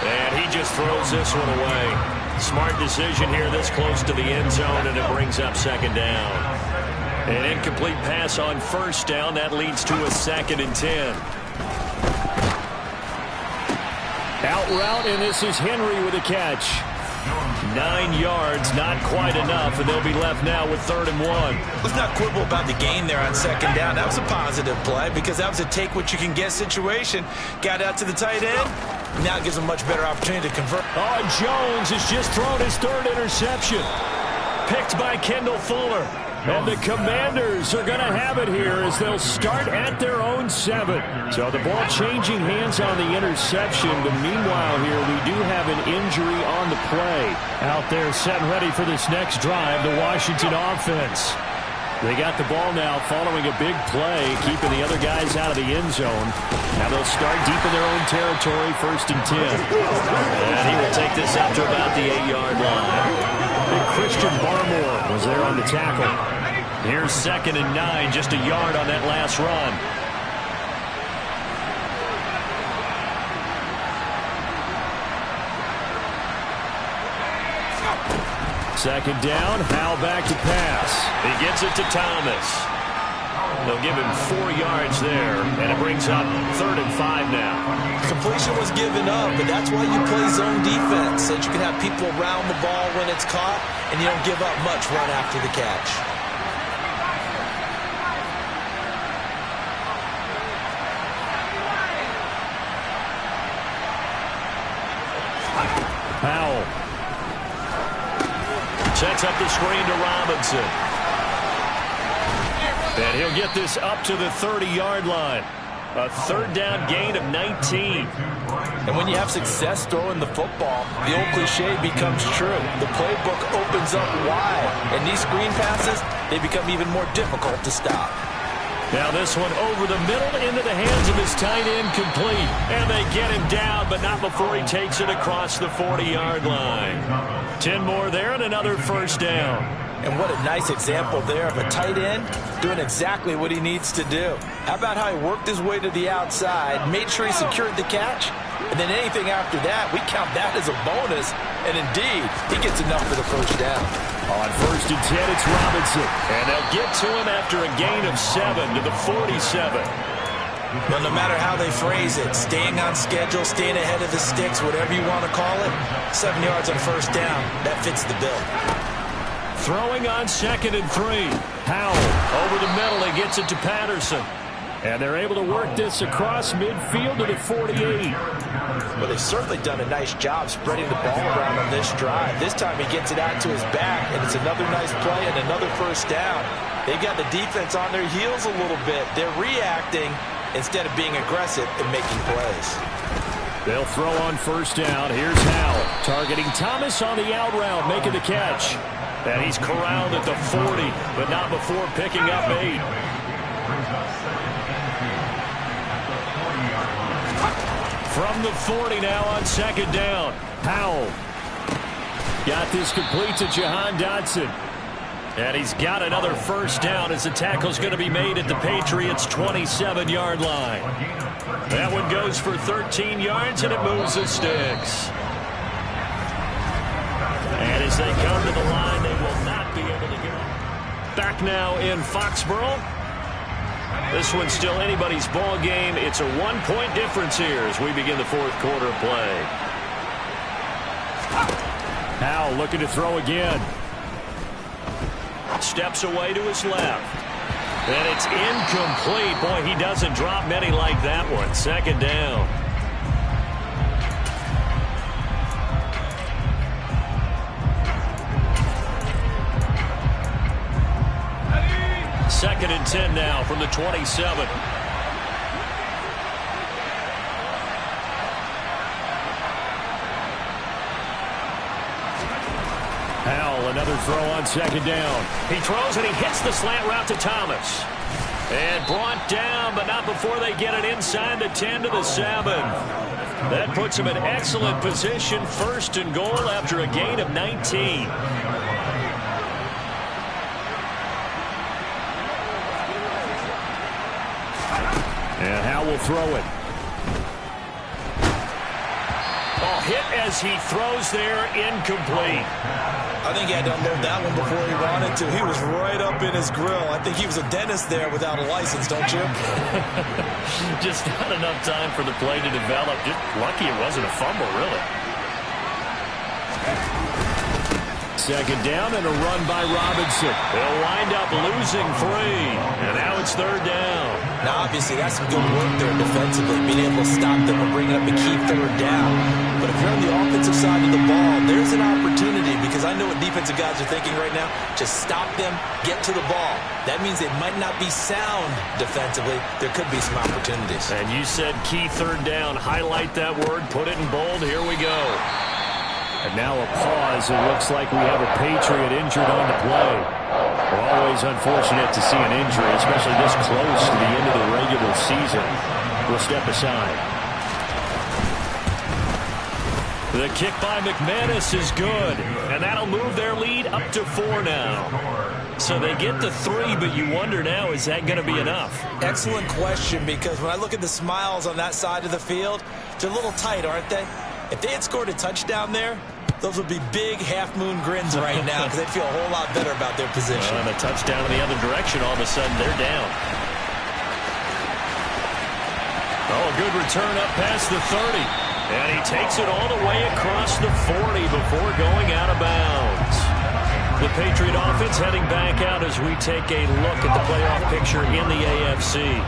And he just throws this one away. Smart decision here this close to the end zone, and it brings up 2nd down. An incomplete pass on 1st down. That leads to a 2nd and 10. Out route, and this is Henry with a catch. 9 yards, not quite enough, and they'll be left now with 3rd and 1. Let's not quibble about the gain there on 2nd down. That was a positive play because that was a take-what-you-can-get situation. Got out to the tight end. Now it gives them a much better opportunity to convert. Oh, Jones has just thrown his 3rd interception. Picked by Kendall Fuller. And the Commanders are going to have it here as they'll start at their own 7. So the ball changing hands on the interception. But meanwhile here, we do have an injury on the play. Out there set and ready for this next drive, the Washington offense. They got the ball now following a big play, keeping the other guys out of the end zone. Now they'll start deep in their own territory, 1st and 10. And he will take this up to about the 8-yard line. Big Christian Barmore was there on the tackle. Here's 2nd and 9, just a yard on that last run. Second down, Howell back to pass. He gets it to Thomas. They'll give him 4 yards there, and it brings up 3rd and 5 now. Completion was given up, but that's why you play zone defense, so that you can have people around the ball when it's caught, and you don't give up much run after the catch. Howell sets up the screen to Robinson. And he'll get this up to the 30-yard line. A 3rd down gain of 19. And when you have success throwing the football, the old cliche becomes true. The playbook opens up wide. And these screen passes, they become even more difficult to stop. Now this one over the middle into the hands of his tight end, complete. And they get him down, but not before he takes it across the 40-yard line. 10 more there and another 1st down. And what a nice example there of a tight end doing exactly what he needs to do. How about how he worked his way to the outside, made sure he secured the catch, and then anything after that, we count that as a bonus. And indeed, he gets enough for the 1st down. On 1st and 10, it's Robinson. And they'll get to him after a gain of 7 to the 47. But no matter how they phrase it, staying on schedule, staying ahead of the sticks, whatever you want to call it, 7 yards on 1st down, that fits the bill. Throwing on 2nd and 3. Howell over the middle. He gets it to Patterson. And they're able to work this across midfield to the 48. Well, they've certainly done a nice job spreading the ball around on this drive. This time he gets it out to his back, and it's another nice play and another 1st down. They've got the defense on their heels a little bit. They're reacting instead of being aggressive and making plays. They'll throw on 1st down. Here's Howell targeting Thomas on the out route, making the catch. And he's corralled at the 40, but not before picking up 8. From the 40 now on 2nd down. Howell got this complete to Jahan Dotson. And he's got another 1st down as the tackle's going to be made at the Patriots' 27-yard line. That one goes for 13 yards, and it moves the sticks. And as they come to the line, they will not be able to get it. Back now in Foxborough. This one's still anybody's ball game. It's a 1-point difference here as we begin the 4th quarter play. Now looking to throw again. Steps away to his left. And it's incomplete. Boy, he doesn't drop many like that one. Second down. Second and 10 now from the 27. Another throw on second down. He throws and he hits the slant route to Thomas. And brought down, but not before they get it inside the 10 to the 7. That puts him in excellent position, first and goal after a gain of 19. And Howe will throw it. Oh, hit as he throws there, incomplete. I think he had to unload that one before he wanted to. He was right up in his grill. I think he was a dentist there without a license, don't you? Just not enough time for the play to develop. Just lucky it wasn't a fumble, really. Second down and a run by Robinson. They'll wind up losing 3. And now it's third down. Now, obviously, that's some good work there defensively, being able to stop them and bringing up a key third down. But if you're on the offensive side of the ball, there's an opportunity, because I know what defensive guys are thinking right now. Just stop them, get to the ball. That means they might not be sound defensively. There could be some opportunities. And you said key third down. Highlight that word, put it in bold. Here we go. And now a pause. It looks like we have a Patriot injured on the play. Always unfortunate to see an injury, especially this close to the end of the regular season. We'll step aside. The kick by McManus is good, and that'll move their lead up to 4 now. So they get to 3, but you wonder now, is that going to be enough? Excellent question, because when I look at the smiles on that side of the field, they're a little tight, aren't they? If they had scored a touchdown there, those would be big half-moon grins right now, because they'd feel a whole lot better about their position. And a touchdown in the other direction, all of a sudden they're down. Oh, a good return up past the 30. And he takes it all the way across the 40 before going out of bounds. The Patriot offense heading back out as we take a look at the playoff picture in the AFC.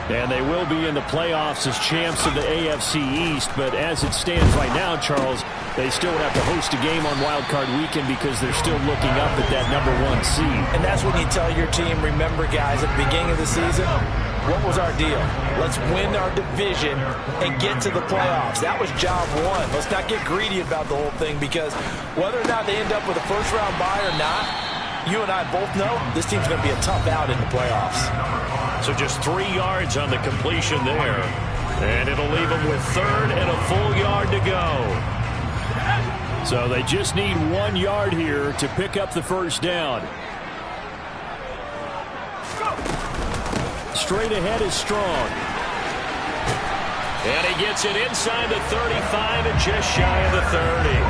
And they will be in the playoffs as champs of the AFC East. But as it stands right now, Charles, they still would have to host a game on Wild Card Weekend because they're still looking up at that #1 seed. And that's when you tell your team, remember, guys, at the beginning of the season, what was our deal? Let's win our division and get to the playoffs. That was job 1. Let's not get greedy about the whole thing, because whether or not they end up with a first-round bye or not, you and I both know this team's going to be a tough out in the playoffs. So just 3 yards on the completion there. And it'll leave them with 3rd and a full yard to go. So they just need 1 yard here to pick up the first down. Straight ahead is Strong. And he gets it inside the 35 and just shy of the 30.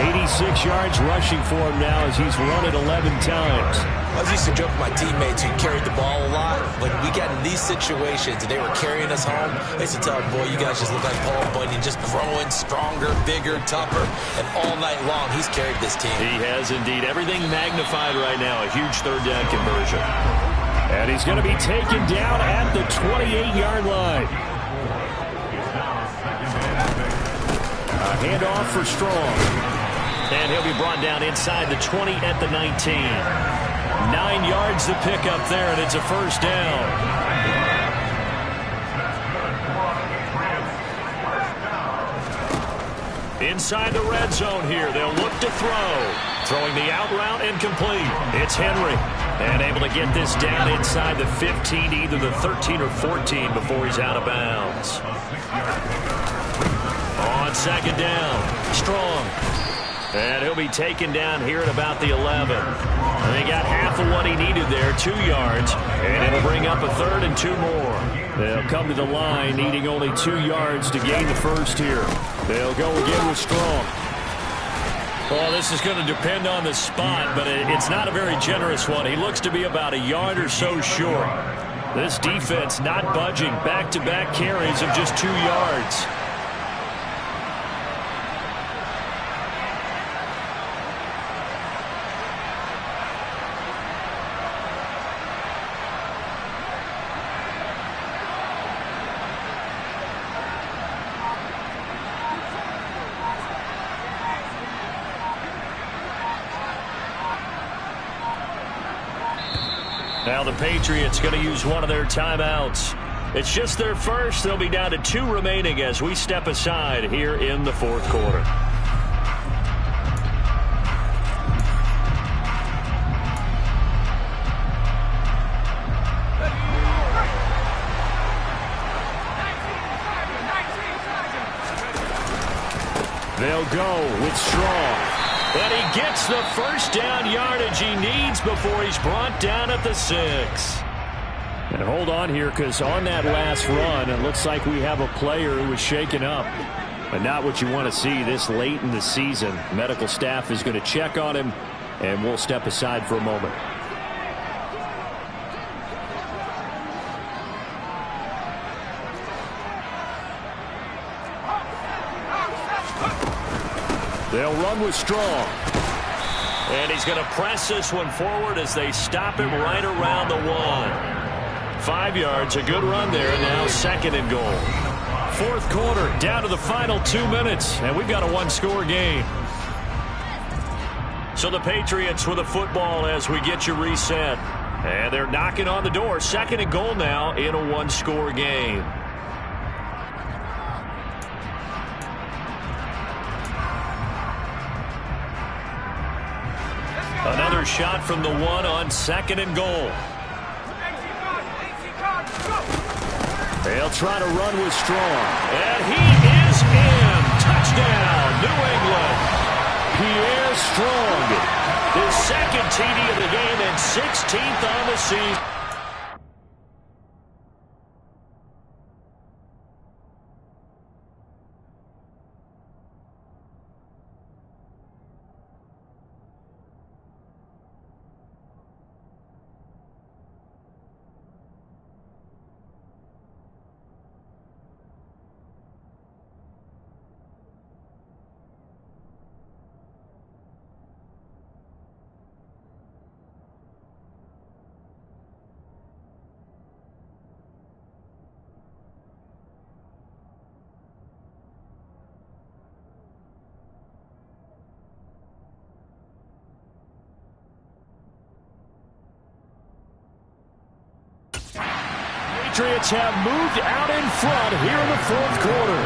86 yards rushing for him now as he's run it 11 times. I used to joke with my teammates who carried the ball a lot. When we got in these situations and they were carrying us home, I used to tell them, boy, you guys just look like Paul Bunyan, just growing stronger, bigger, tougher. And all night long, he's carried this team. He has indeed. Everything magnified right now. A huge third down conversion. And he's going to be taken down at the 28-yard line. A handoff for Strong. And he'll be brought down inside the 20 at the 19. 9 yards to pick up there, and it's a first down. Inside the red zone here, they'll look to throw. Throwing the out route and complete. It's Henry. And able to get this down inside the 15, either the 13 or 14 before he's out of bounds. On second down, Strong. And he'll be taken down here at about the 11. And they got half of what he needed there, 2 yards. And it'll bring up a 3rd and 2 more. They'll come to the line needing only 2 yards to gain the first here. They'll go again with Strong. Well, this is going to depend on the spot, but it's not a very generous one. He looks to be about a yard or so short. This defense not budging. Back-to-back carries of just 2 yards. Now the Patriots going to use one of their timeouts. It's just their first. They'll be down to 2 remaining as we step aside here in the fourth quarter. They'll go with Shawn. And he gets the first down yardage he needs before he's brought down at the 6. And hold on here, because on that last run, it looks like we have a player who was shaken up. But not what you want to see this late in the season. Medical staff is going to check on him, and we'll step aside for a moment. They'll run with Strong. And he's going to press this one forward as they stop him right around the 1. 5 yards, a good run there. Now 2nd and goal. Fourth quarter, down to the final 2 minutes, and we've got a 1-score game. So the Patriots with the football as we get you reset. And they're knocking on the door. 2nd and goal now in a 1-score game. Another shot from the 1 on 2nd and goal. They'll try to run with Strong. And he is in. Touchdown, New England. Pierre Strong. His 2nd TD of the game and 16th on the season. Patriots have moved out in front here in the fourth quarter.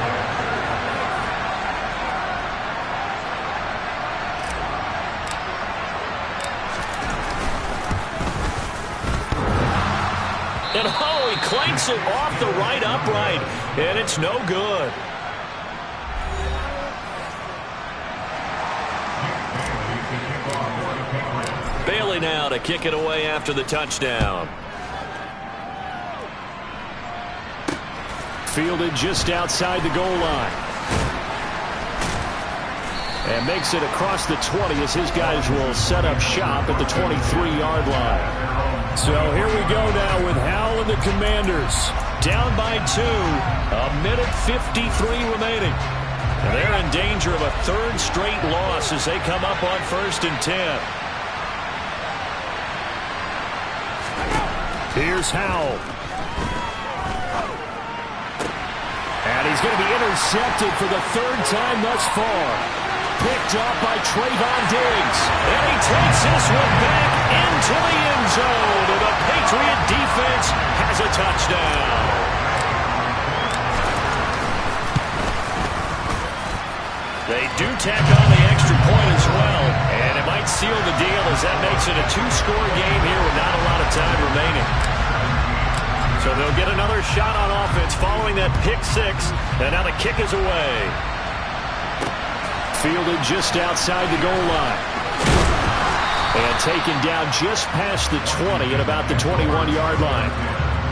And oh, he clanks it off the right upright, and it's no good. Bailey now to kick it away after the touchdown. Fielded just outside the goal line. And makes it across the 20 as his guys will set up shop at the 23-yard line. So here we go now with Howell and the Commanders. Down by 2. A minute 53 remaining. And they're in danger of a 3rd straight loss as they come up on 1st and 10. Here's Howell. And he's going to be intercepted for the 3rd time thus far. Picked up by Trayvon Diggs. And he takes this one back into the end zone. And the Patriot defense has a touchdown. They do tack on the extra point as well. And it might seal the deal as that makes it a 2-score game here with not a lot of time remaining. So they'll get another shot on offense following that pick 6. And now the kick is away. Fielded just outside the goal line. And taken down just past the 20 at about the 21-yard line.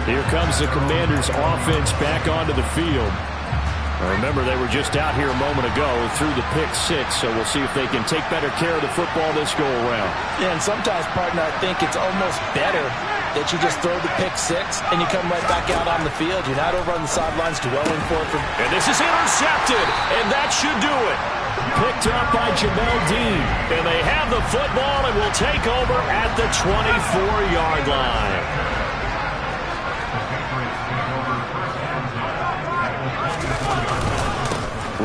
Here comes the Commanders' offense back onto the field. Remember, they were just out here a moment ago through the pick 6, so we'll see if they can take better care of the football this go-around. Yeah, and sometimes, partner, I think it's almost better that you just throw the pick 6 and you come right back out on the field. You're not over on the sidelines dwelling for it. And this is intercepted, and that should do it. Picked up by Jamel Dean. And they have the football and will take over at the 24-yard line.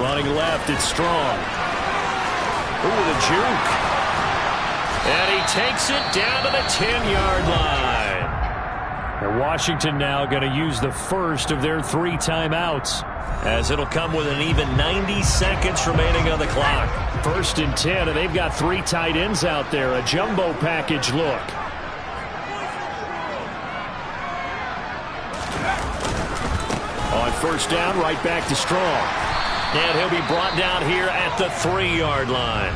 Running left, it's Strong. Ooh, the juke. And he takes it down to the 10-yard line. And Washington now going to use the first of their 3 timeouts, as it'll come with an even 90 seconds remaining on the clock. 1st and 10, and they've got 3 tight ends out there. A jumbo package look. On 1st down, right back to Strong. And he'll be brought down here at the 3-yard line.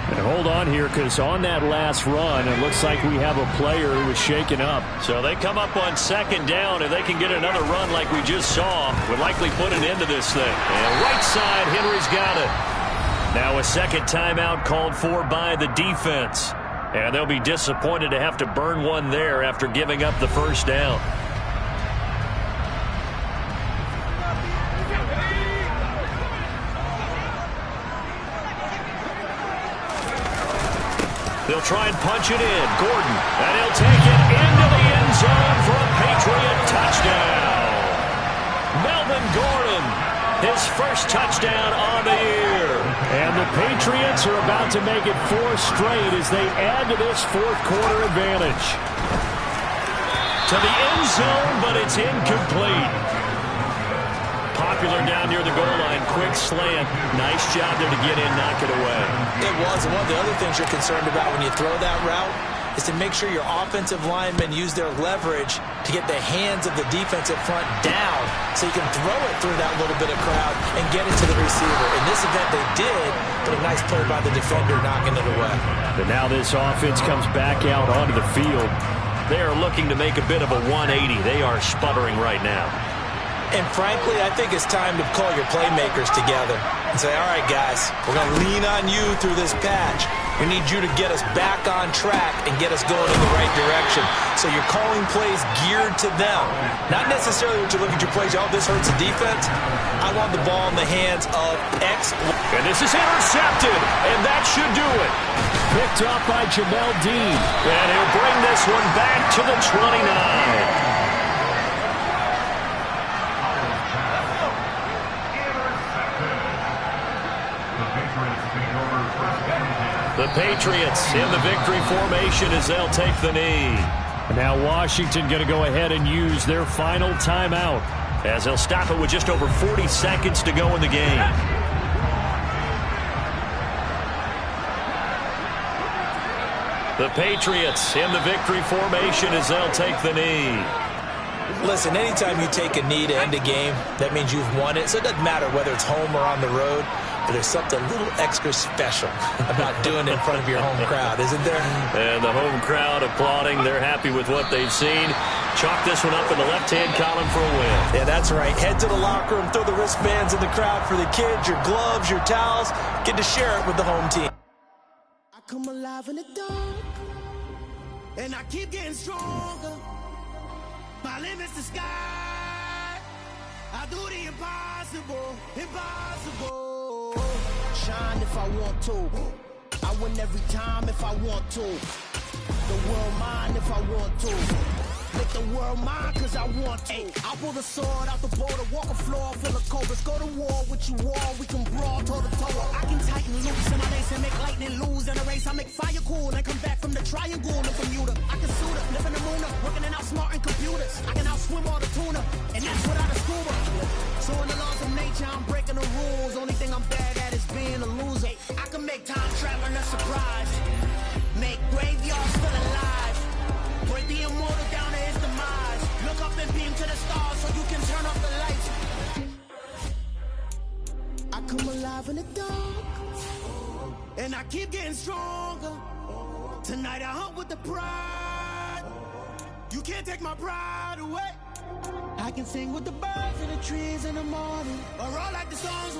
And hold on here, because on that last run, it looks like we have a player who was shaken up. So they come up on 2nd down. If they can get another run like we just saw, would likely put an end to this thing. And right side, Henry's got it. Now a 2nd timeout called for by the defense. And they'll be disappointed to have to burn one there after giving up the 1st down. They'll try and punch it in. Gordon. And he'll take it into the end zone for a Patriot touchdown. Melvin Gordon, his first touchdown on the year. And the Patriots are about to make it 4 straight as they add to this 4th quarter advantage. To the end zone, but it's incomplete. Popular down near the goal line. Quick slant. Nice job there to get in, knock it away. It was. And one of the other things you're concerned about when you throw that route is to make sure your offensive linemen use their leverage to get the hands of the defensive front down so you can throw it through that little bit of crowd and get it to the receiver. In this event, they did, but a nice play by the defender knocking it away. But now this offense comes back out onto the field. They are looking to make a bit of a 180. They are sputtering right now. And frankly, I think it's time to call your playmakers together and say, all right, guys, we're going to lean on you through this patch. We need you to get us back on track and get us going in the right direction. So you're calling plays geared to them. Not necessarily what you look at your plays, oh, this hurts the defense. I want the ball in the hands of X. And this is intercepted, and that should do it. Picked up by Jamel Dean. And he'll bring this one back to the 29. The Patriots in the victory formation as they'll take the knee. And now Washington going to go ahead and use their final timeout, as they'll stop it with just over 40 seconds to go in the game. The Patriots in the victory formation as they'll take the knee. Listen, anytime you take a knee to end a game, that means you've won it. So it doesn't matter whether it's home or on the road. But there's something a little extra special about doing it in front of your home crowd, isn't there? And the home crowd applauding. They're happy with what they've seen. Chalk this one up in the left-hand column for a win. Yeah, that's right. Head to the locker room, throw the wristbands in the crowd for the kids, your gloves, your towels. Get to share it with the home team. I come alive in the dark, and I keep getting stronger. My limit's the sky. I do the impossible, impossible. Shine if I want to. I win every time if I want to. The world mine if I want to. Make the world mine cause I want to. I pull the sword out the border, walk a floor full of cobras. Go to war with you all, we can brawl toe to toe. I can tighten loops in my lace and make lightning lose in a race. I make fire cool and come back from the triangle in Bermuda. I can suit up, live in the moon, working and outsmarting computers. I can outswim all the tuna, and that's without a scuba. So in the laws of nature, I'm breaking the rules. Only thing I'm bad at is being a loser. I can make time traveling a surprise. Make graveyards still alive. Break the immortal down to his demise. Look up and beam to the stars so you can turn off the lights. I come alive in the dark, and I keep getting stronger. Tonight I hunt with the pride. You can't take my pride away. I can sing with the birds and the trees in the morning, or roll like the songs